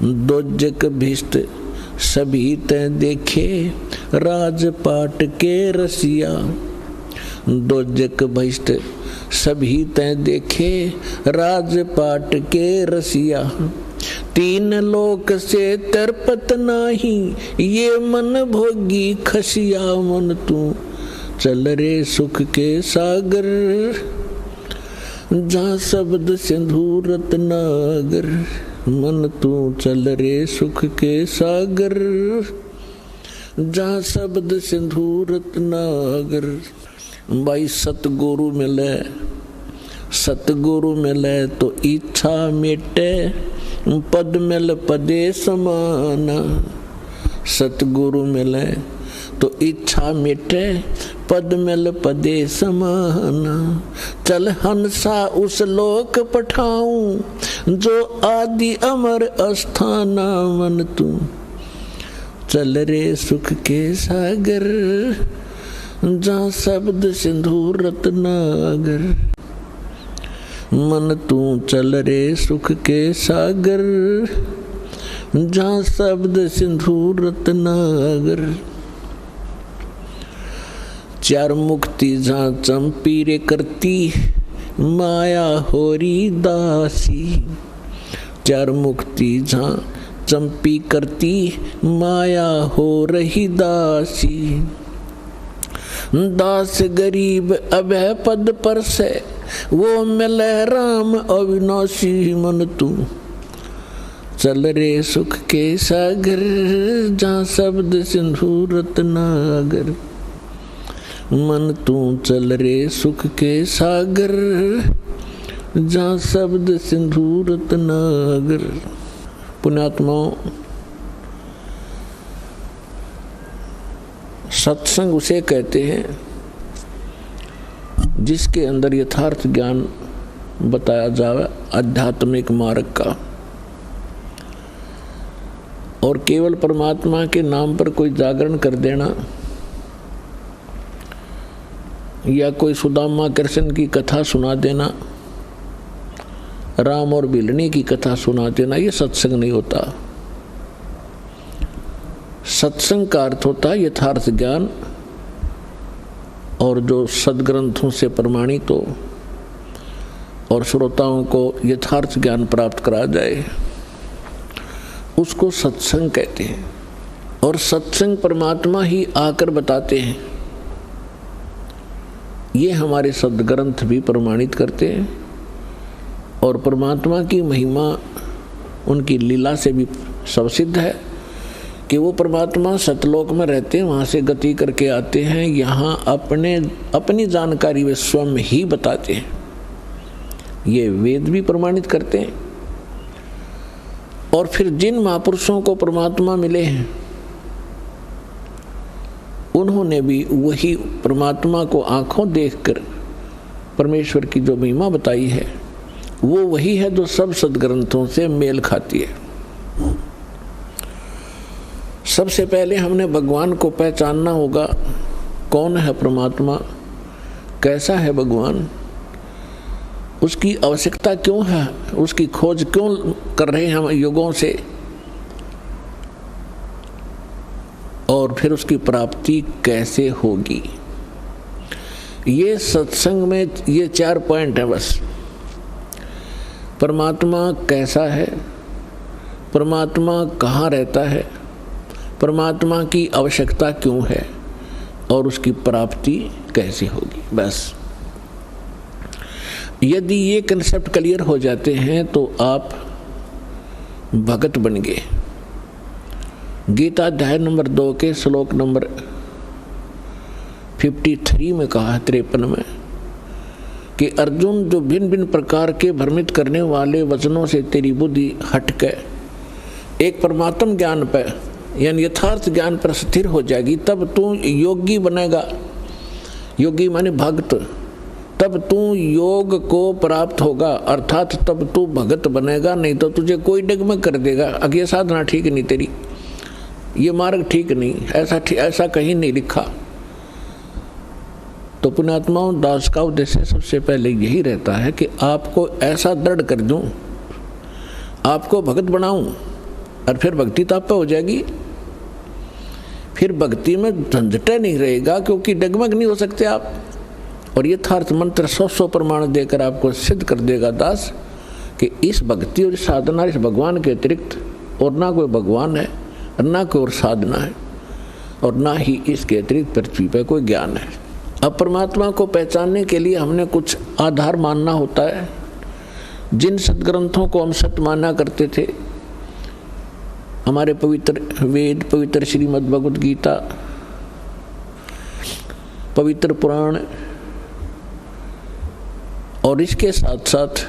दोजक भिष्ट सभी तय देखे, राजपाट के रसिया। दोजक भिष्ट सभी तय देखे, राजपाट के रसिया। तीन लोक से तरपत नाही, ये मन भोगी खसिया। मन तू चल रे सुख के सागर, जहाँ शब्द सिंधु रत्नागर। मन तू चल रे सुख के सागर, जहाँ शब्द सिंधु रत्नागर। भाई सतगुरु मिले, सतगुरु मिले तो इच्छा मिटे, पद मिल पदे समाना। सतगुरु मिले तो इच्छा मिटे, पद मिल पदे समाना। चल हंसा उस लोक पठाऊं, जो आदि अमर अस्थाना। मन तू चल रे सुख के सागर, जहाँ शब्द सिंधु रत्नागर। मन तू चल रे सुख के सागर, जहाँ शब्द सिंधु रत्नागर। चार मुक्ति जहाँ चंपी रे करती, माया होरी दासी। चार मुक्ति जहाँ चंपी करती, माया हो रही दासी। दास गरीब अभय पद पर से, वो मिले राम अविनाशी मन तू, चल रे सुख के सागर, जहाँ शब्द सिंधु रत्नागर। मन तू चल रे सुख के सागर, जहाँ शब्द सिंधु रत्नागर। पुण्यात्माओं, सत्संग उसे कहते हैं जिसके अंदर यथार्थ ज्ञान बताया जावे आध्यात्मिक मार्ग का, और केवल परमात्मा के नाम पर कोई जागरण कर देना या कोई सुदामा कृष्ण की कथा सुना देना, राम और बिलनी की कथा सुना देना, ये सत्संग नहीं होता। सत्संग का अर्थ होता है यथार्थ ज्ञान, और जो सदग्रंथों से प्रमाणित हो और श्रोताओं को यथार्थ ज्ञान प्राप्त करा जाए, उसको सत्संग कहते हैं। और सत्संग परमात्मा ही आकर बताते हैं, ये हमारे सदग्रंथ भी प्रमाणित करते हैं। और परमात्मा की महिमा उनकी लीला से भी सबसिद्ध है कि वो परमात्मा सतलोक में रहते हैं, वहाँ से गति करके आते हैं, यहाँ अपनी जानकारी वे स्वयं ही बताते हैं। ये वेद भी प्रमाणित करते हैं। और फिर जिन महापुरुषों को परमात्मा मिले हैं, उन्होंने भी वही परमात्मा को आंखों देखकर परमेश्वर की जो महिमा बताई है, वो वही है जो सब सदग्रंथों से मेल खाती है। सबसे पहले हमने भगवान को पहचानना होगा। कौन है परमात्मा, कैसा है भगवान, उसकी आवश्यकता क्यों है, उसकी खोज क्यों कर रहे हैं हम युगों से, और फिर उसकी प्राप्ति कैसे होगी। ये सत्संग में ये 4 पॉइंट है बस। परमात्मा कैसा है, परमात्मा कहाँ रहता है, परमात्मा की आवश्यकता क्यों है, और उसकी प्राप्ति कैसे होगी। बस यदि ये कंसेप्ट क्लियर हो जाते हैं तो आप भगत बन गए। गीता अध्याय नंबर 2 के श्लोक नंबर 53 में कहा है, 53 में, कि अर्जुन, जो भिन्न भिन्न प्रकार के भ्रमित करने वाले वचनों से तेरी बुद्धि हटके एक परमात्म ज्ञान पर यानी यथार्थ ज्ञान पर स्थिर हो जाएगी, तब तू योगी बनेगा। योगी माने भक्त। तब तू योग को प्राप्त होगा, अर्थात तब तू भगत बनेगा। नहीं तो तुझे कोई डगमग कर देगा, अगे साधना ठीक नहीं तेरी, ये मार्ग ठीक नहीं, ऐसा कहीं नहीं लिखा। तो पुण्यात्माओं, दास का उद्देश्य सबसे पहले यही रहता है कि आपको ऐसा दृढ़ कर दूं, आपको भगत बनाऊं, और फिर भक्ति तो आप पे हो जाएगी। फिर भक्ति में झंझटे नहीं रहेगा, क्योंकि डगमग नहीं हो सकते आप। और यथार्थ मंत्र 100 प्रमाण देकर आपको सिद्ध कर देगा दास कि इस भक्ति और साधना, इस भगवान के अतिरिक्त और ना कोई भगवान है, और ना कोई और साधना है, और ना ही इसके अतिरिक्त पृथ्वी पर कोई ज्ञान है। अब परमात्मा को पहचानने के लिए हमने कुछ आधार मानना होता है। जिन सदग्रंथों को हम सत्य माना करते थे, हमारे पवित्र वेद, पवित्र श्रीमद् भगवद गीता, पवित्र पुराण, और इसके साथ साथ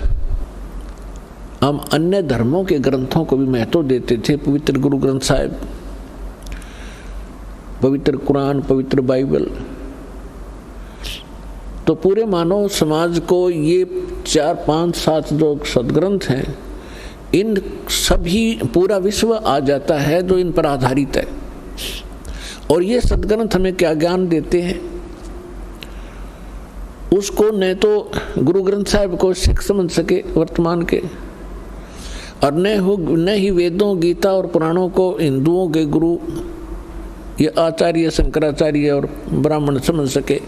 हम अन्य धर्मों के ग्रंथों को भी महत्व देते थे। पवित्र गुरु ग्रंथ साहिब, पवित्र कुरान, पवित्र बाइबल। तो पूरे मानव समाज को ये 4, 5, 7 जो सदग्रंथ हैं, इन सभी पूरा विश्व आ जाता है जो इन पर आधारित है। और ये सदग्रंथ हमें क्या ज्ञान देते हैं, उसको न तो गुरु ग्रंथ साहिब को सिख समझ सके वर्तमान के, और न ही वेदों, गीता और पुराणों को हिंदुओं के गुरु ये आचार्य शंकराचार्य और ब्राह्मण समझ सके,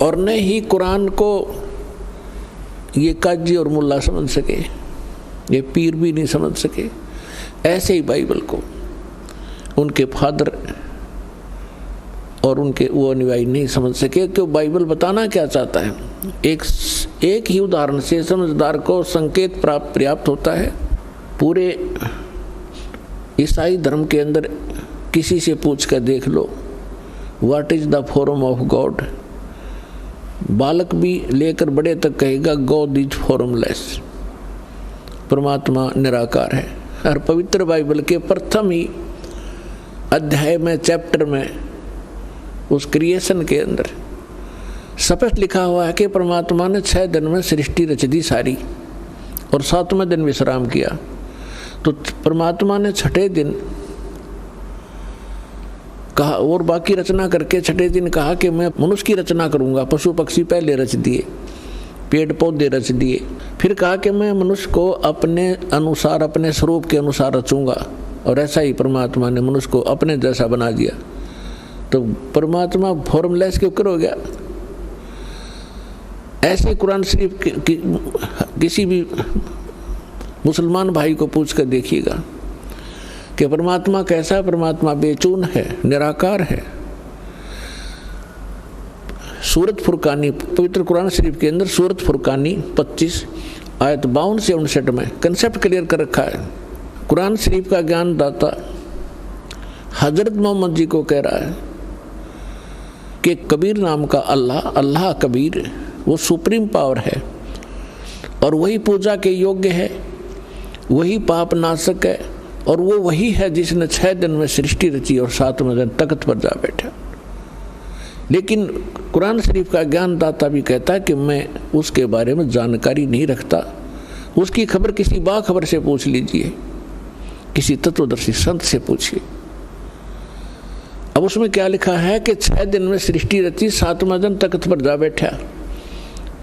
और न ही कुरान को ये काजी और मुल्ला समझ सके, ये पीर भी नहीं समझ सके। ऐसे ही बाइबल को उनके फादर और उनके वो अनुयायी नहीं समझ सके कि बाइबल बताना क्या चाहता है। एक ही उदाहरण से समझदार को संकेत पर्याप्त होता है। पूरे ईसाई धर्म के अंदर किसी से पूछ कर देख लो, what is the form of God. बालक भी लेकर बड़े तक कहेगा गॉड इज फॉर्मलेस, परमात्मा निराकार है। और पवित्र बाइबल के प्रथम ही अध्याय में, चैप्टर में, उस क्रिएशन के अंदर स्पष्ट लिखा हुआ है कि परमात्मा ने 6 दिन में सृष्टि रच दी सारी और 7वें दिन विश्राम किया। तो परमात्मा ने 6ठे दिन कहा और बाकी रचना करके 6ठे दिन कहा कि मैं मनुष्य की रचना करूंगा। पशु पक्षी पहले रच दिए, पेड़ पौधे रच दिए, फिर कहा कि मैं मनुष्य को अपने अनुसार, अपने स्वरूप के अनुसार रचूंगा। और ऐसा ही परमात्मा ने मनुष्य को अपने जैसा बना दिया। तो परमात्मा फॉर्मलेस क्यों हो गया? ऐसे कुरान शरीफ किसी भी मुसलमान भाई को पूछ कर देखिएगा कि परमात्मा कैसा है। परमात्मा बेचून है, निराकार है। सूरत फुरकानी, पवित्र कुरान शरीफ के अंदर सूरत फुरकानी 25 आयत 52 से 59 में कंसेप्ट क्लियर कर रखा है। कुरान शरीफ का ज्ञान दाता हजरत मोहम्मद जी को कह रहा है कि कबीर नाम का अल्लाह कबीर, वो सुप्रीम पावर है और वही पूजा के योग्य है, वही पाप नाशक है और वो वही है जिसने 6 दिन में सृष्टि रची और 7वें दिन तख्त पर जा बैठा। लेकिन कुरान शरीफ का ज्ञान दाता भी कहता है कि मैं उसके बारे में जानकारी नहीं रखता। उसकी खबर किसी बाखबर से पूछ लीजिए, किसी तत्वदर्शी संत से पूछिए। अब उसमें क्या लिखा है कि 6 दिन में सृष्टि रची, 7वें दिन तख्त पर जा बैठा।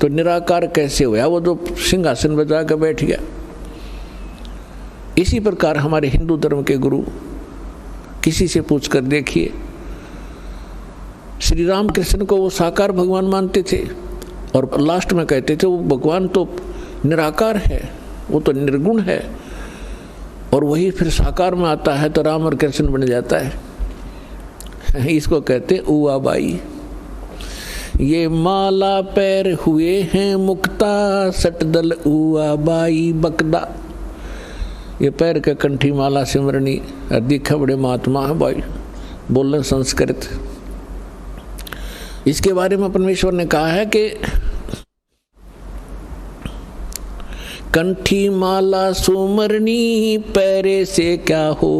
तो निराकार कैसे हुआ? वो जो सिंहासन पर जाकर बैठ गया। इसी प्रकार हमारे हिंदू धर्म के गुरु किसी से पूछकर देखिए, श्री राम कृष्ण को वो साकार भगवान मानते थे और लास्ट में कहते थे वो भगवान तो निराकार है, वो तो निर्गुण है, और वही फिर साकार में आता है तो राम और कृष्ण बन जाता है। इसको कहते उआ बाई। ये माला पैर हुए हैं मुक्ता, सटदल उआ बाई बकदा। ये पैर के कंठी माला सिमरनी, दिखा बड़े महात्मा है भाई, बोलने संस्कृत। इसके बारे में परमेश्वर ने कहा है कि कंठी माला सुमरनी, पैरे से क्या हो,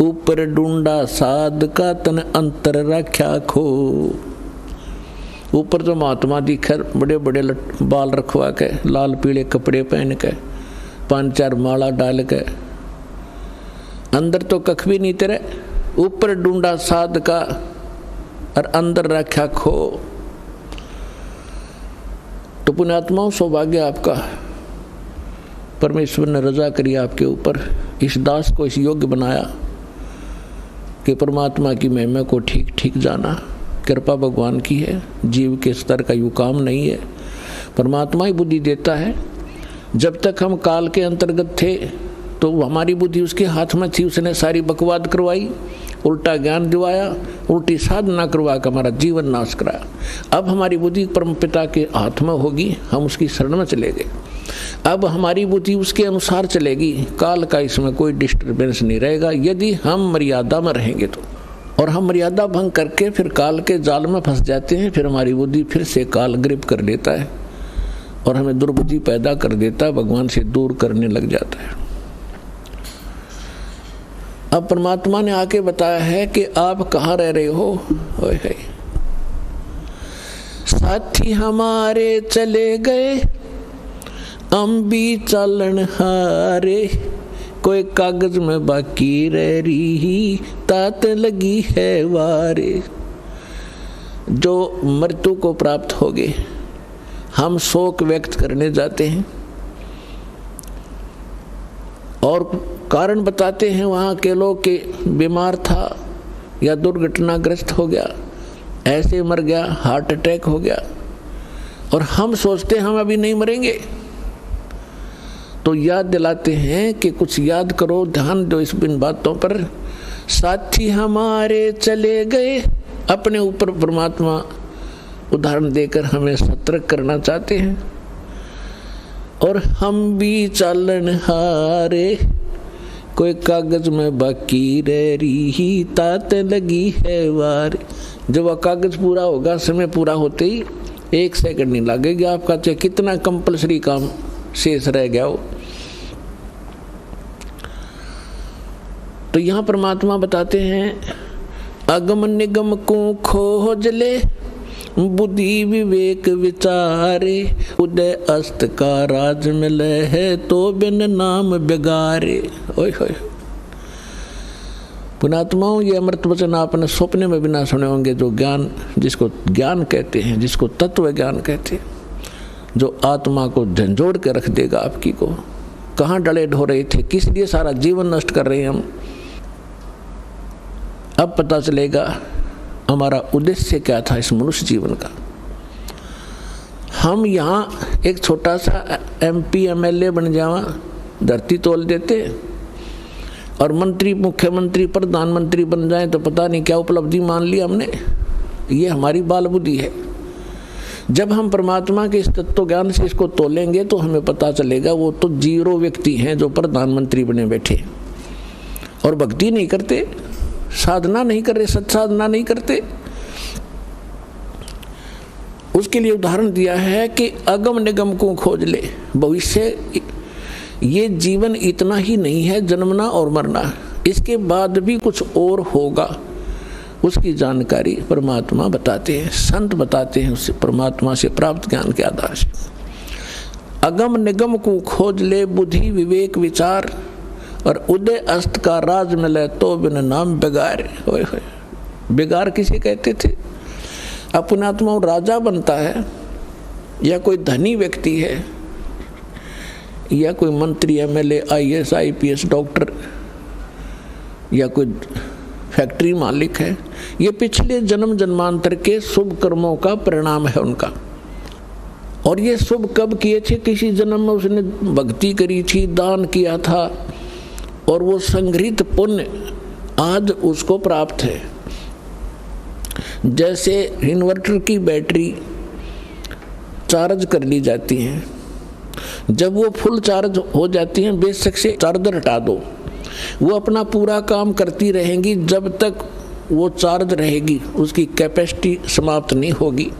ऊपर डूंडा साध का तन अंतर रख्या खो। ऊपर तो महात्मा दिखर बड़े बड़े बाल रखवा के, लाल पीले कपड़े पहन के, 5-4 माला डाल के, अंदर तो कख भी नहीं तेरे। ऊपर डूंडा साध का और अंदर रखा खो। तो पुण्यात्माओं, सौभाग्य आपका, परमेश्वर ने रजा करी आपके ऊपर, इस दास को इस योग्य बनाया कि परमात्मा की महिमा को ठीक ठीक जाना। कृपा भगवान की है, जीव के स्तर का यूँ काम नहीं है। परमात्मा ही बुद्धि देता है। जब तक हम काल के अंतर्गत थे तो हमारी बुद्धि उसके हाथ में थी, उसने सारी बकवाद करवाई, उल्टा ज्ञान दिवाया, उल्टी साधना करवा कर हमारा जीवन नाश कराया। अब हमारी बुद्धि परम पिता के हाथ में होगी, हम उसकी शरण में चले गए। अब हमारी बुद्धि उसके अनुसार चलेगी, काल का इसमें कोई डिस्टर्बेंस नहीं रहेगा, यदि हम मर्यादा में रहेंगे तो। और हम मर्यादा भंग करके फिर काल के जाल में फंस जाते हैं, फिर हमारी बुद्धि फिर से काल ग्रिप कर लेता है और हमें दुर्बुद्धि पैदा कर देता है, भगवान से दूर करने लग जाता है। अब परमात्मा ने आके बताया है कि आप कहाँ रह रहे हो। ओए है साथी हमारे चले गए, हम भी चलन हारे, कोई कागज में बाकी रह रही, तात लगी है वारे। जो मृत्यु को प्राप्त हो गए, हम शोक व्यक्त करने जाते हैं और कारण बताते हैं वहाँ के लोग कि बीमार था या दुर्घटनाग्रस्त हो गया, ऐसे मर गया, हार्ट अटैक हो गया, और हम सोचते हैं हम अभी नहीं मरेंगे। तो याद दिलाते हैं कि कुछ याद करो, ध्यान दो इस इन बातों पर। साथी हमारे चले गए, अपने ऊपर परमात्मा उदाहरण देकर हमें सतर्क करना चाहते हैं। और हम भी चालन हारे, कोई कागज में बाकी रह रही तात लगी है वार। जब वह कागज पूरा होगा, समय पूरा होते ही 1 सेकंड नहीं लगेगा आपका, चाहे कितना कंपलसरी काम शेष रह गया हो। तो यहाँ परमात्मा बताते हैं, अगम निगम को खोज ले बुद्धि विवेक विचारे, उदय अस्त का राज मिले है तो बिन नाम बिगारे। ओए होए पुणात्माओं, ये अमृत वचन आपने सपने में भी ना सुने होंगे। जो ज्ञान, जिसको ज्ञान कहते हैं, जिसको तत्व ज्ञान कहते हैं, जो आत्मा को झंझोड़ के रख देगा आपकी को। कहाँ डले ढो रहे थे, किस लिए सारा जीवन नष्ट कर रहे हैं हम, अब पता चलेगा हमारा उद्देश्य क्या था इस मनुष्य जीवन का। हम यहाँ एक छोटा सा MP MLA बन जावा, धरती तोल देते, और मंत्री मुख्यमंत्री प्रधानमंत्री बन जाए तो पता नहीं क्या उपलब्धि मान ली हमने। ये हमारी बाल बुद्धि है। जब हम परमात्मा के इस तत्व ज्ञान से इसको तोलेंगे तो हमें पता चलेगा वो तो 0 व्यक्ति हैं जो प्रधानमंत्री बने बैठे और भक्ति नहीं करते, साधना नहीं कर रहे, सत्साधना नहीं करते। उसके लिए उदाहरण दिया है कि अगम निगम को खोज ले। भविष्य, ये जीवन इतना ही नहीं है, जन्मना और मरना, इसके बाद भी कुछ और होगा। उसकी जानकारी परमात्मा बताते हैं, संत बताते हैं, उससे परमात्मा से प्राप्त ज्ञान के आधार से। अगम निगम को खोज ले बुद्धि विवेक विचार, और उदय अस्त का राज मिले तो बिन नाम बिगार। होए होए, बिगार किसे कहते थे? अपनात्मा राजा बनता है, या कोई धनी व्यक्ति है, या कोई मंत्री MLA IAS IPS डॉक्टर, या कोई फैक्ट्री मालिक है, ये पिछले जन्म जन्मांतर के शुभ कर्मों का परिणाम है उनका। और ये शुभ कब किए थे? किसी जन्म में उसने भक्ति करी थी, दान किया था, और वो संग्रहित पुण्य आज उसको प्राप्त है। जैसे इन्वर्टर की बैटरी चार्ज कर ली जाती है, जब वो फुल चार्ज हो जाती है, बेशक से चार्जर हटा दो, वो अपना पूरा काम करती रहेंगी जब तक वो चार्ज रहेगी, उसकी कैपेसिटी समाप्त नहीं होगी।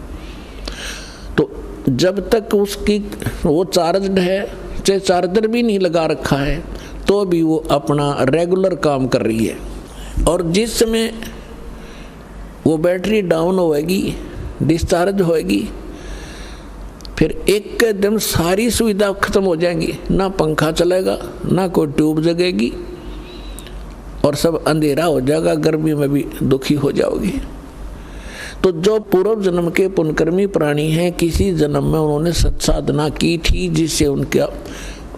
तो जब तक उसकी वो चार्ज है, चाहे चार्जर भी नहीं लगा रखा है, तो भी वो अपना रेगुलर काम कर रही है। और जिस समय वो बैटरी डाउन होएगी, डिस्चार्ज होएगी, फिर एकदम सारी सुविधा खत्म हो जाएंगी, ना पंखा चलेगा, ना कोई ट्यूब जगेगी, और सब अंधेरा हो जाएगा, गर्मी में भी दुखी हो जाओगी। तो जो पूर्व जन्म के पुण्यकर्मी प्राणी हैं, किसी जन्म में उन्होंने सत्साधना की थी जिससे उनका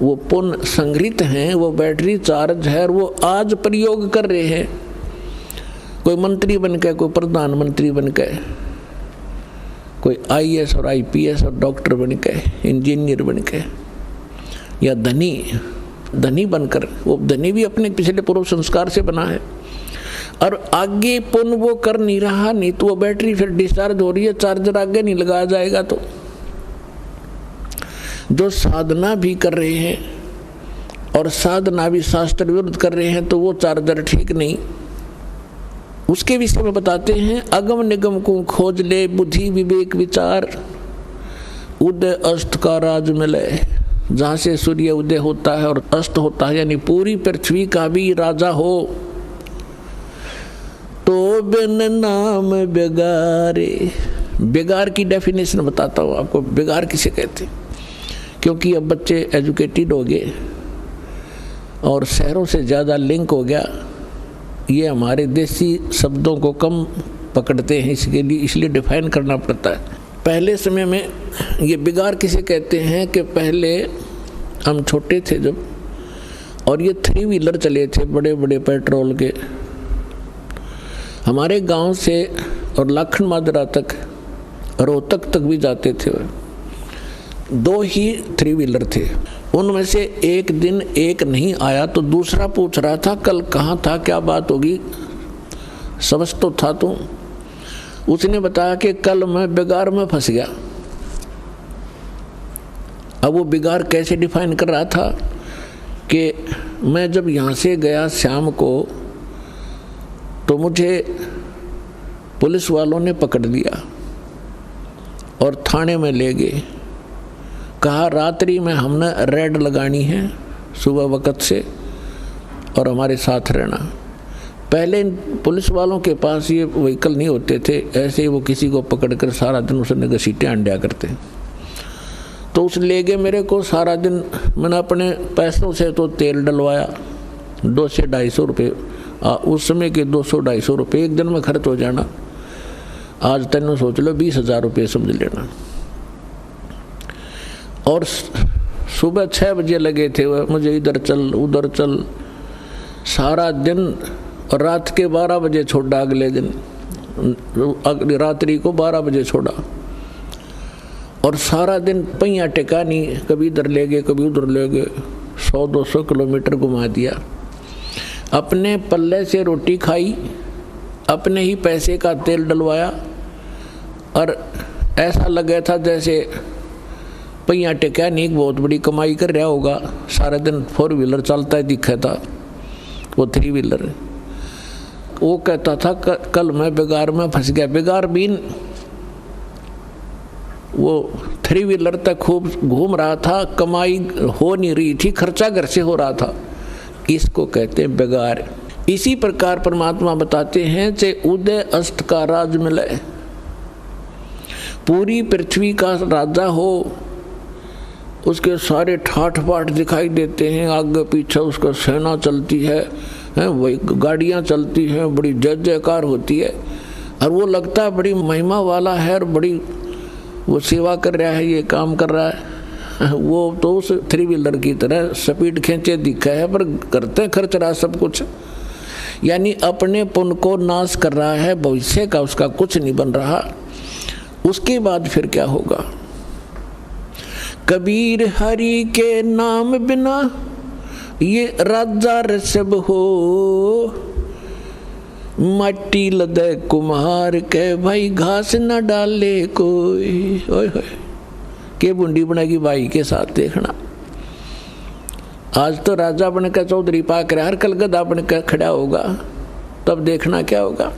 वो पुण्य संग्रहित हैं, वो बैटरी चार्ज है, और वो आज प्रयोग कर रहे हैं। कोई मंत्री बन के, कोई प्रधानमंत्री बन के, कोई IAS और IPS और डॉक्टर बन के, इंजीनियर बन के, या धनी बनकर, वो धनी भी अपने पिछले पूर्व संस्कार से बना है, और आगे पुण्य वो कर नहीं रहा, नहीं तो वो बैटरी फिर डिस्चार्ज हो रही है, चार्जर आगे नहीं लगाया जाएगा। तो जो साधना भी कर रहे हैं और साधना भी शास्त्र विरुद्ध कर रहे हैं, तो वो चार्जर ठीक नहीं। उसके विषय में बताते हैं, अगम निगम को खोज ले बुद्धि विवेक विचार, उदय अस्त का राज मिले। जहाँ से सूर्य उदय होता है और अस्त होता है, यानी पूरी पृथ्वी का भी राजा हो, तो बिन नाम बेगारे। बेगार की डेफिनेशन बताता हूँ आपको, बेगार किसे कहते हैं। क्योंकि अब बच्चे एजुकेटेड हो गए और शहरों से ज़्यादा लिंक हो गया, ये हमारे देसी शब्दों को कम पकड़ते हैं, इसलिए डिफाइन करना पड़ता है। पहले समय में ये बिगाड़ किसे कहते हैं कि पहले हम छोटे थे जब, और ये 3 व्हीलर चले थे बड़े बड़े पेट्रोल के, हमारे गांव से और लाखन माजरा तक, रोहतक तक भी जाते थे। 2 ही 3 व्हीलर थे, उनमें से एक दिन एक नहीं आया तो दूसरा पूछ रहा था कल कहाँ था, क्या बात होगी, समझ तो था। तो उसने बताया कि कल मैं बिगाड़ में फंस गया। अब वो बिगाड़ कैसे डिफाइन कर रहा था कि मैं जब यहाँ से गया शाम को तो मुझे पुलिस वालों ने पकड़ लिया और थाने में ले गए। कहा रात्रि में हमने रेड लगानी है सुबह वक्त से और हमारे साथ रहना। पहले पुलिस वालों के पास ये व्हीकल नहीं होते थे, ऐसे ही वो किसी को पकड़कर सारा दिन उसने घसीटे अंड्या करते। तो उस ले गए मेरे को। सारा दिन मैंने अपने पैसों से तो तेल डलवाया 200 से 250 रुपये। उस समय के 200-250 रुपये एक दिन में खर्च हो जाना। आज तेनों सोच लो 20,000 रुपये समझ लेना। और सुबह 6 बजे लगे थे वह मुझे इधर चल उधर चल, सारा दिन। और रात के 12 बजे छोड़ा, अगले दिन अगली रात्रि को 12 बजे छोड़ा। और सारा दिन पहिया टेका नहीं, कभी इधर ले गए कभी उधर ले गए। 100-200 किलोमीटर घुमा दिया। अपने पल्ले से रोटी खाई, अपने ही पैसे का तेल डलवाया। और ऐसा लगा था जैसे पहिया टेका नहीं, बहुत बड़ी कमाई कर रहा होगा। सारा दिन 4 व्हीलर चलता है दिखा था, वो 3 व्हीलर। वो कहता था कल मैं बिगाड़ में फंस गया। बिगाड़ बीन वो 3 व्हीलर तक खूब घूम रहा था, कमाई हो नहीं रही थी, खर्चा घर से हो रहा था। इसको कहते हैं बिगाड़। इसी प्रकार परमात्मा बताते हैं कि उदय अस्त का राज मिले, पूरी पृथ्वी का राजा हो, उसके सारे ठाठ बाट दिखाई देते हैं, आगे पीछे उसका सेना चलती है, वही गाड़ियाँ चलती हैं, बड़ी जय जयकार होती है। और वो लगता है बड़ी महिमा वाला है और बड़ी वो सेवा कर रहा है, ये काम कर रहा है। वो तो उस 3 व्हीलर की तरह स्पीड खींचे दिखा है, पर करते खर्च रहा सब कुछ। यानी अपने पुण्य को नाश कर रहा है, भविष्य का उसका कुछ नहीं बन रहा। उसके बाद फिर क्या होगा? कबीर हरि के नाम बिना ये राजा रसब हो, मट्टी लदे कुम्हार के भाई घास न डाले कोई। ओए होए के बुंडी बनेगी भाई के साथ। देखना आज तो राजा बनकर चौधरी पाक रहा, हर कल गधा बनकर खड़ा होगा, तब देखना क्या होगा।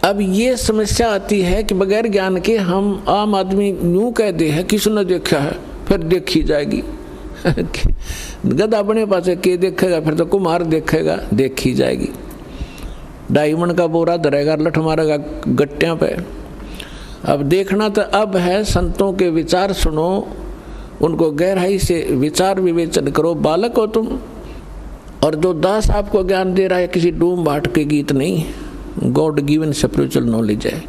अब ये समस्या आती है कि बगैर ज्ञान के हम आम आदमी यूं कह दे है किसने देखा है, फिर देखी जाएगी। गधा बने पास के देखेगा, फिर तो कुम्हार देखेगा, देखी जाएगी। डायमंड का बोरा धरेगा, लठ मारेगा गट्टियां पे। अब देखना तो अब है, संतों के विचार सुनो, उनको गहराई से विचार विवेचन करो। बालक हो तुम, और जो दास आपको ज्ञान दे रहा है किसी डूम भाट के गीत नहीं, गॉड गिवन स्पिरिचुअल नॉलेज है।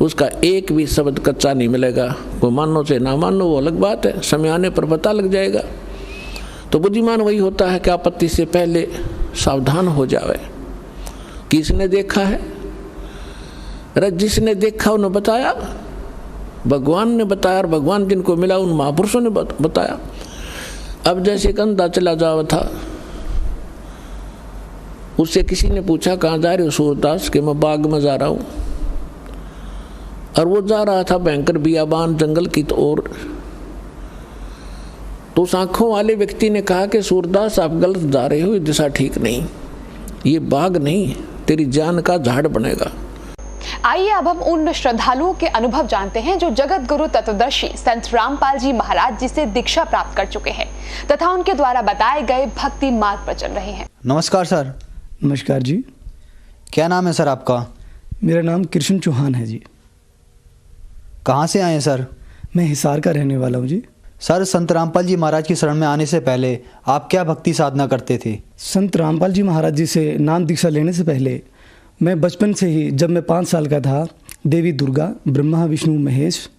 उसका एक भी शब्द कच्चा नहीं मिलेगा। वो मानो से ना मानो वो अलग बात है, समय आने पर पता लग जाएगा। तो बुद्धिमान वही होता है कि आपत्ति से पहले सावधान हो जावे। किसने देखा है? अरे जिसने देखा उन्हें बताया, भगवान ने बताया, और भगवान जिनको मिला उन महापुरुषों ने बताया। अब जैसे कंधा चला जावा था, उससे किसी ने पूछा कहाँ जा रहे हो सूरदास? कि मैं बाग में जा रहा हूँ। और वो जा रहा था भयंकर बियाबान जंगल की ओर। तो उस आंखों वाले व्यक्ति ने कहा कि सूरदास आप गलत जा रहे हो, ये दिशा ठीक नहीं, ये बाग नहीं, तेरी जान का झाड़ बनेगा। आइए अब हम उन श्रद्धालुओं के अनुभव जानते हैं जो जगत गुरु तत्वदर्शी संत रामपाल जी महाराज जी से दीक्षा प्राप्त कर चुके हैं तथा उनके द्वारा बताए गए भक्ति मार्ग पर चल रहे हैं। नमस्कार सर। नमस्कार जी। क्या नाम है सर आपका? मेरा नाम कृष्ण चौहान है जी। कहाँ से आए हैं सर? मैं हिसार का रहने वाला हूँ जी। सर संत रामपाल जी महाराज की शरण में आने से पहले आप क्या भक्ति साधना करते थे? संत रामपाल जी महाराज जी से नाम दीक्षा लेने से पहले मैं बचपन से ही, जब मैं 5 साल का था, देवी दुर्गा, ब्रह्मा विष्णु महेश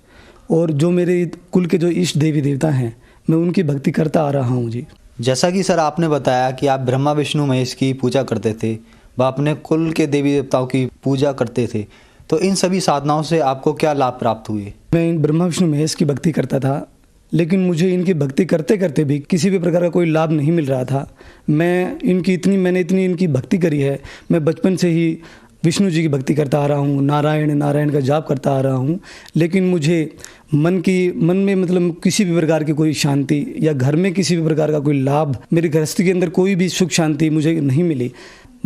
और जो मेरे कुल के जो इष्ट देवी देवता हैं, मैं उनकी भक्ति करता आ रहा हूँ जी। जैसा कि सर आपने बताया कि आप ब्रह्मा विष्णु महेश की पूजा करते थे, व अपने कुल के देवी देवताओं की पूजा करते थे, तो इन सभी साधनाओं से आपको क्या लाभ प्राप्त हुए? मैं इन ब्रह्मा विष्णु महेश की भक्ति करता था, लेकिन मुझे इनकी भक्ति करते करते भी किसी भी प्रकार का कोई लाभ नहीं मिल रहा था। मैंने इतनी इनकी भक्ति करी है। मैं बचपन से ही विष्णु जी की भक्ति करता आ रहा हूँ, नारायण नारायण का जाप करता आ रहा हूँ, लेकिन मुझे मन में मतलब किसी भी प्रकार की कोई शांति या घर में किसी भी प्रकार का कोई लाभ, मेरी गृहस्थी के अंदर कोई भी सुख शांति मुझे नहीं मिली।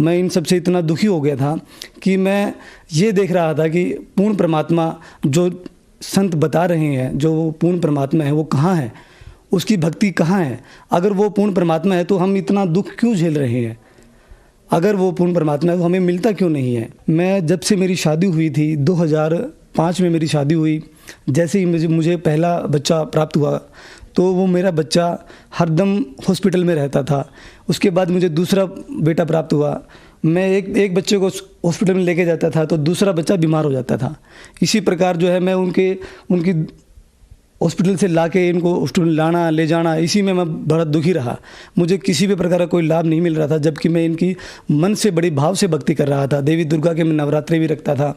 मैं इन सब से इतना दुखी हो गया था कि मैं ये देख रहा था कि पूर्ण परमात्मा जो संत बता रहे हैं, जो पूर्ण परमात्मा है वो कहाँ है, उसकी भक्ति कहाँ है। अगर वो पूर्ण परमात्मा है तो हम इतना दुख क्यों झेल रहे हैं, अगर वो पूर्ण परमात्मा है तो हमें मिलता क्यों नहीं है। मैं जब से मेरी शादी हुई थी, 2005 में मेरी शादी हुई, जैसे ही मुझे पहला बच्चा प्राप्त हुआ तो वो मेरा बच्चा हरदम हॉस्पिटल में रहता था। उसके बाद मुझे दूसरा बेटा प्राप्त हुआ, मैं एक बच्चे को हॉस्पिटल में लेके जाता था तो दूसरा बच्चा बीमार हो जाता था। इसी प्रकार जो है मैं उनकी हॉस्पिटल से लाके इनको हॉस्पिटल लाना ले जाना, इसी में मैं बड़ा दुखी रहा। मुझे किसी भी प्रकार का कोई लाभ नहीं मिल रहा था, जबकि मैं इनकी मन से बड़ी भाव से भक्ति कर रहा था। देवी दुर्गा के मैं नवरात्रि भी रखता था,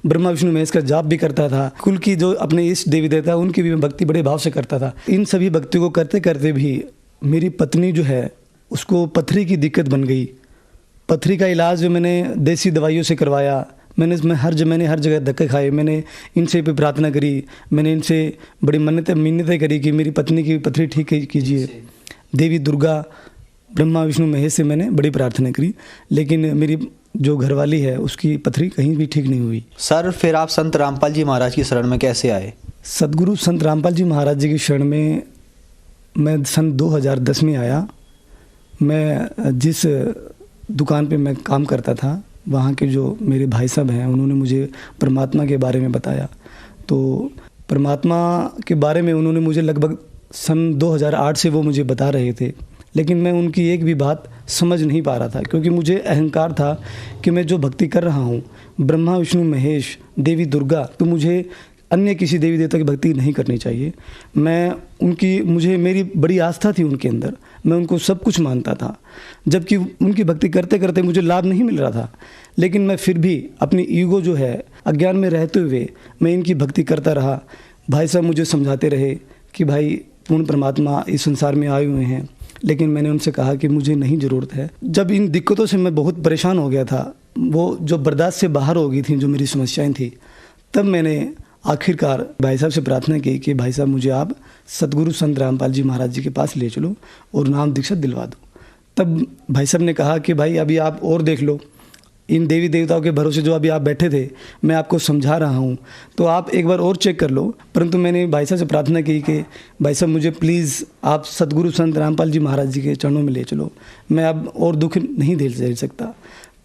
ब्रह्मा विष्णु महेश का जाप भी करता था, कुल की जो अपने इष्ट देवी देवता उनकी भी मैं भक्ति बड़े भाव से करता था। इन सभी भक्ति को करते करते भी मेरी पत्नी जो है उसको पथरी की दिक्कत बन गई। पथरी का इलाज जो मैंने देसी दवाइयों से करवाया, मैंने हर जगह धक्के खाए, मैंने इनसे भी प्रार्थना करी, मैंने इनसे बड़ी मिन्नतें करी कि मेरी पत्नी की पथरी ठीक कीजिए। देवी दुर्गा ब्रह्मा विष्णु महेश से मैंने बड़ी प्रार्थना करी, लेकिन मेरी जो घरवाली है उसकी पथरी कहीं भी ठीक नहीं हुई। सर फिर आप संत रामपाल जी महाराज की शरण में कैसे आए? सदगुरु संत रामपाल जी महाराज जी की शरण में मैं सन 2010 में आया। मैं जिस दुकान पे मैं काम करता था, वहाँ के जो मेरे भाई साहब हैं उन्होंने मुझे परमात्मा के बारे में बताया। तो परमात्मा के बारे में उन्होंने मुझे लगभग सन 2008 से वो मुझे बता रहे थे, लेकिन मैं उनकी एक भी बात समझ नहीं पा रहा था, क्योंकि मुझे अहंकार था कि मैं जो भक्ति कर रहा हूँ ब्रह्मा विष्णु महेश देवी दुर्गा, तो मुझे अन्य किसी देवी देवता की भक्ति नहीं करनी चाहिए। मुझे मेरी बड़ी आस्था थी उनके अंदर, मैं उनको सब कुछ मानता था, जबकि उनकी भक्ति करते करते मुझे लाभ नहीं मिल रहा था। लेकिन मैं फिर भी अपनी ईगो जो है अज्ञान में रहते हुए मैं इनकी भक्ति करता रहा। भाई साहब मुझे समझाते रहे कि भाई पूर्ण परमात्मा इस संसार में आए हुए हैं, लेकिन मैंने उनसे कहा कि मुझे नहीं ज़रूरत है। जब इन दिक्कतों से मैं बहुत परेशान हो गया था, वो जो बर्दाश्त से बाहर हो गई थी जो मेरी समस्याएं थी, तब मैंने आखिरकार भाई साहब से प्रार्थना की कि भाई साहब मुझे आप सदगुरु संत रामपाल जी महाराज जी के पास ले चलो और नाम दीक्षा दिलवा दो। तब भाई साहब ने कहा कि भाई अभी आप और देख लो, इन देवी देवताओं के भरोसे जो अभी आप बैठे थे, मैं आपको समझा रहा हूँ, तो आप एक बार और चेक कर लो। परंतु मैंने भाई साहब से प्रार्थना की कि भाई साहब मुझे प्लीज़ आप सदगुरु संत रामपाल जी महाराज जी के चरणों में ले चलो, मैं अब और दुख नहीं झेल सकता।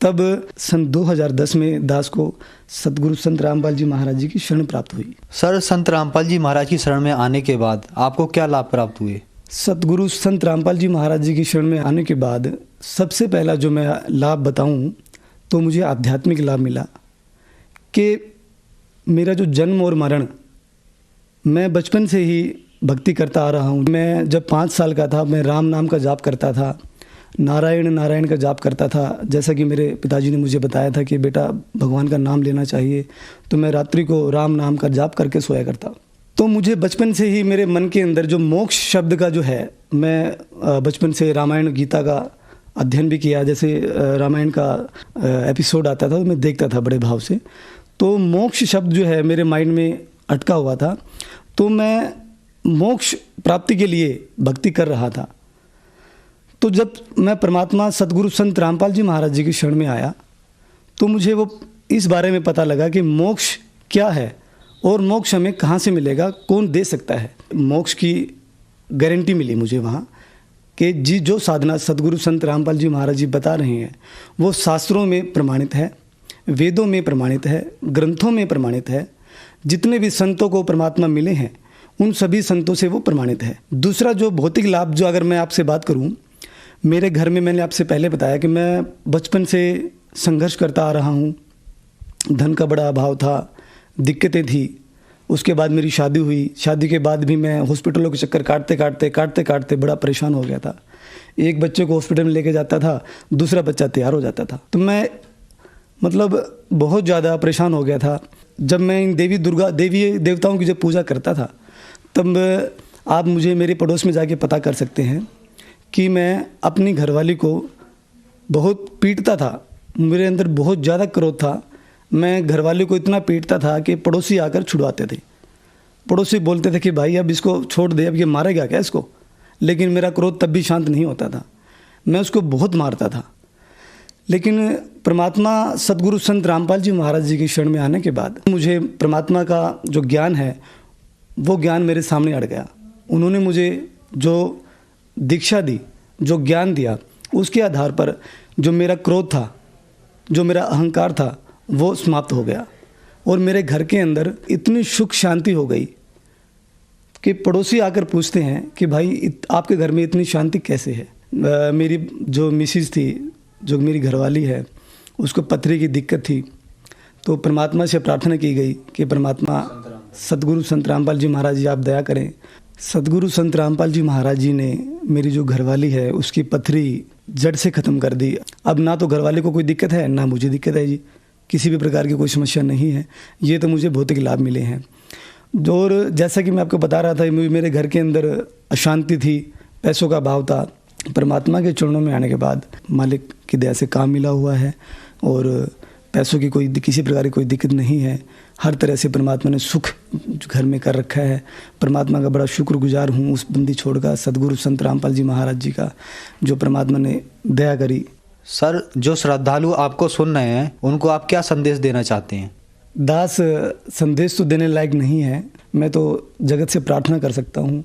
तब सन 2010 में दास को सदगुरु संत रामपाल जी महाराज जी की शरण प्राप्त हुई। सर संत रामपाल जी महाराज की शरण में आने के बाद आपको क्या लाभ प्राप्त हुए? सदगुरु संत रामपाल जी महाराज जी की शरण में आने के बाद सबसे पहला जो मैं लाभ बताऊं तो मुझे आध्यात्मिक लाभ मिला कि मेरा जो जन्म और मरण, मैं बचपन से ही भक्ति करता आ रहा हूँ। मैं जब 5 साल का था मैं राम नाम का जाप करता था, नारायण नारायण का जाप करता था। जैसा कि मेरे पिताजी ने मुझे बताया था कि बेटा भगवान का नाम लेना चाहिए, तो मैं रात्रि को राम नाम का जाप करके सोया करता। तो मुझे बचपन से ही मेरे मन के अंदर जो मोक्ष शब्द का जो है, मैं बचपन से रामायण गीता का अध्ययन भी किया। जैसे रामायण का एपिसोड आता था तो मैं देखता था बड़े भाव से, तो मोक्ष शब्द जो है मेरे माइंड में अटका हुआ था। तो मैं मोक्ष प्राप्ति के लिए भक्ति कर रहा था। तो जब मैं परमात्मा सदगुरु संत रामपाल जी महाराज जी की शरण में आया तो मुझे वो इस बारे में पता लगा कि मोक्ष क्या है और मोक्ष हमें कहाँ से मिलेगा, कौन दे सकता है। मोक्ष की गारंटी मिली मुझे वहाँ कि जो साधना सदगुरु संत रामपाल जी महाराज जी बता रहे हैं वो शास्त्रों में प्रमाणित है, वेदों में प्रमाणित है, ग्रंथों में प्रमाणित है। जितने भी संतों को परमात्मा मिले हैं उन सभी संतों से वो प्रमाणित है। दूसरा जो भौतिक लाभ, जो अगर मैं आपसे बात करूं, मेरे घर में मैंने आपसे पहले बताया कि मैं बचपन से संघर्ष करता आ रहा हूं, धन का बड़ा अभाव था, दिक्कतें थी। उसके बाद मेरी शादी हुई, शादी के बाद भी मैं हॉस्पिटलों के चक्कर काटते काटते बड़ा परेशान हो गया था। एक बच्चे को हॉस्पिटल में लेके जाता था, दूसरा बच्चा तैयार हो जाता था, तो मैं मतलब बहुत ज़्यादा परेशान हो गया था। जब मैं इन देवी देवताओं की जब पूजा करता था, तब आप मुझे मेरे पड़ोस में जाके पता कर सकते हैं कि मैं अपनी घरवाली को बहुत पीटता था मेरे अंदर बहुत ज़्यादा क्रोध था। मैं घर वाले को इतना पीटता था कि पड़ोसी आकर छुड़वाते थे। पड़ोसी बोलते थे कि भाई अब इसको छोड़ दे, अब ये मारेगा क्या इसको। लेकिन मेरा क्रोध तब भी शांत नहीं होता था, मैं उसको बहुत मारता था। लेकिन परमात्मा सदगुरु संत रामपाल जी महाराज जी की शरण में आने के बाद मुझे परमात्मा का जो ज्ञान है वो ज्ञान मेरे सामने अड़ गया। उन्होंने मुझे जो दीक्षा दी, जो ज्ञान दिया, उसके आधार पर जो मेरा क्रोध था, जो मेरा अहंकार था, वो समाप्त हो गया। और मेरे घर के अंदर इतनी सुख शांति हो गई कि पड़ोसी आकर पूछते हैं कि भाई आपके घर में इतनी शांति कैसे है। मेरी जो मिसिज थी, जो मेरी घरवाली है, उसको पथरी की दिक्कत थी। तो परमात्मा से प्रार्थना की गई कि परमात्मा सदगुरु संत रामपाल जी महाराज जी आप दया करें। सदगुरु संत रामपाल जी महाराज जी ने मेरी जो घरवाली है उसकी पथरी जड़ से ख़त्म कर दी। अब ना तो घरवाले को कोई दिक्कत है, ना मुझे दिक्कत है जी, किसी भी प्रकार की कोई समस्या नहीं है। ये तो मुझे भौतिक लाभ मिले हैं। और जैसा कि मैं आपको बता रहा था, मेरे घर के अंदर अशांति थी, पैसों का अभाव था। परमात्मा के चरणों में आने के बाद मालिक की दया से काम मिला हुआ है और पैसों की कोई किसी प्रकार की कोई दिक्कत नहीं है। हर तरह से परमात्मा ने सुख घर में कर रखा है। परमात्मा का बड़ा शुक्रगुजार हूँ उस बंदी छोड़कर सदगुरु संत रामपाल जी महाराज जी का, जो परमात्मा ने दया करी। सर, जो श्रद्धालु आपको सुन रहे हैं उनको आप क्या संदेश देना चाहते हैं? दास, संदेश तो देने लायक नहीं है। मैं तो जगत से प्रार्थना कर सकता हूँ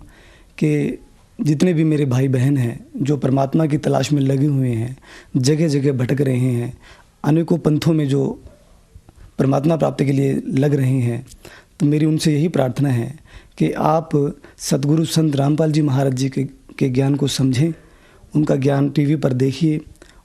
कि जितने भी मेरे भाई बहन हैं जो परमात्मा की तलाश में लगे हुए हैं, जगह जगह भटक रहे हैं, अनेकों पंथों में जो परमात्मा प्राप्ति के लिए लग रहे हैं, तो मेरी उनसे यही प्रार्थना है कि आप सदगुरु संत रामपाल जी महाराज जी के ज्ञान को समझें। उनका ज्ञान टीवी पर देखिए,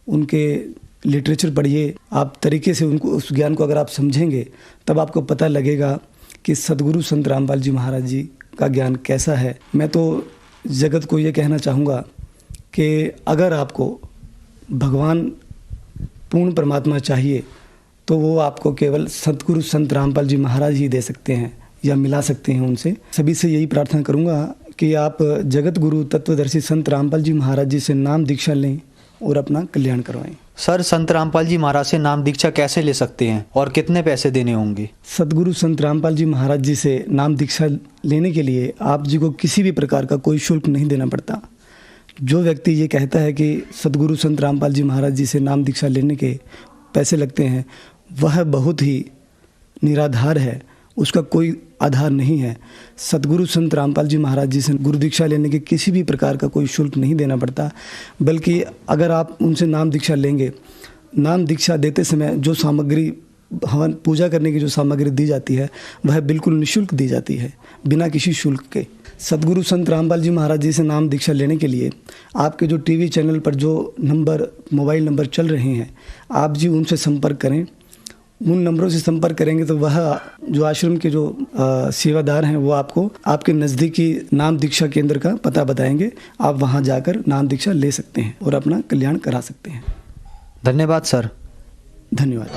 उनके लिटरेचर पढ़िए। आप तरीके से उनको उस ज्ञान को अगर आप समझेंगे तब आपको पता लगेगा कि सदगुरु संत रामपाल जी महाराज जी का ज्ञान कैसा है। मैं तो जगत को ये कहना चाहूँगा कि अगर आपको भगवान पूर्ण परमात्मा चाहिए तो वो आपको केवल सदगुरु संत रामपाल जी महाराज ही दे सकते हैं या मिला सकते हैं उनसे। सभी से यही प्रार्थना करूँगा कि आप जगत गुरु तत्वदर्शी संत रामपाल जी महाराज जी से नाम दीक्षा लें और अपना कल्याण करवाएं। सर, संत रामपाल जी महाराज से नाम दीक्षा कैसे ले सकते हैं और कितने पैसे देने होंगे? सदगुरु संत रामपाल जी महाराज जी से नाम दीक्षा लेने के लिए आप जी को किसी भी प्रकार का कोई शुल्क नहीं देना पड़ता। जो व्यक्ति ये कहता है कि सदगुरु संत रामपाल जी महाराज जी से नाम दीक्षा लेने के पैसे लगते हैं, वह बहुत ही निराधार है, उसका कोई आधार नहीं है। सदगुरु संत रामपाल जी महाराज जी से गुरु दीक्षा लेने के किसी भी प्रकार का कोई शुल्क नहीं देना पड़ता। बल्कि अगर आप उनसे नाम दीक्षा लेंगे, नाम दीक्षा देते समय जो सामग्री हवन पूजा करने की जो सामग्री दी जाती है वह बिल्कुल निःशुल्क दी जाती है, बिना किसी शुल्क के। सदगुरु संत रामपाल जी महाराज जी से नाम दीक्षा लेने के लिए आपके जो टीवी चैनल पर जो मोबाइल नंबर चल रहे हैं, आप जी उनसे संपर्क करें। उन नंबरों से संपर्क करेंगे तो वह जो आश्रम के जो सेवादार हैं वो आपको आपके नज़दीकी नाम दीक्षा केंद्र का पता बताएंगे। आप वहां जाकर नाम दीक्षा ले सकते हैं और अपना कल्याण करा सकते हैं। धन्यवाद सर। धन्यवाद।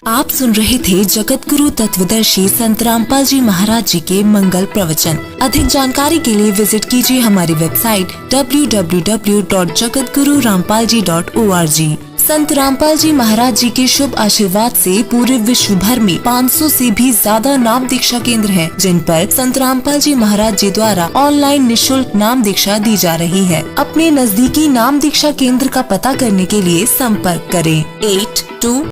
आप सुन रहे थे जगत गुरु तत्वदर्शी संत रामपाल जी महाराज जी के मंगल प्रवचन। अधिक जानकारी के लिए विजिट कीजिए हमारी वेबसाइट www.jagatgururampalji.org। संत रामपाल जी महाराज जी के शुभ आशीर्वाद से पूरे विश्व भर में 500 से भी ज्यादा नाम दीक्षा केंद्र हैं, जिन पर संत रामपाल जी महाराज जी द्वारा ऑनलाइन निःशुल्क नाम दीक्षा दी जा रही है। अपने नजदीकी नाम दीक्षा केंद्र का पता करने के लिए संपर्क करें 82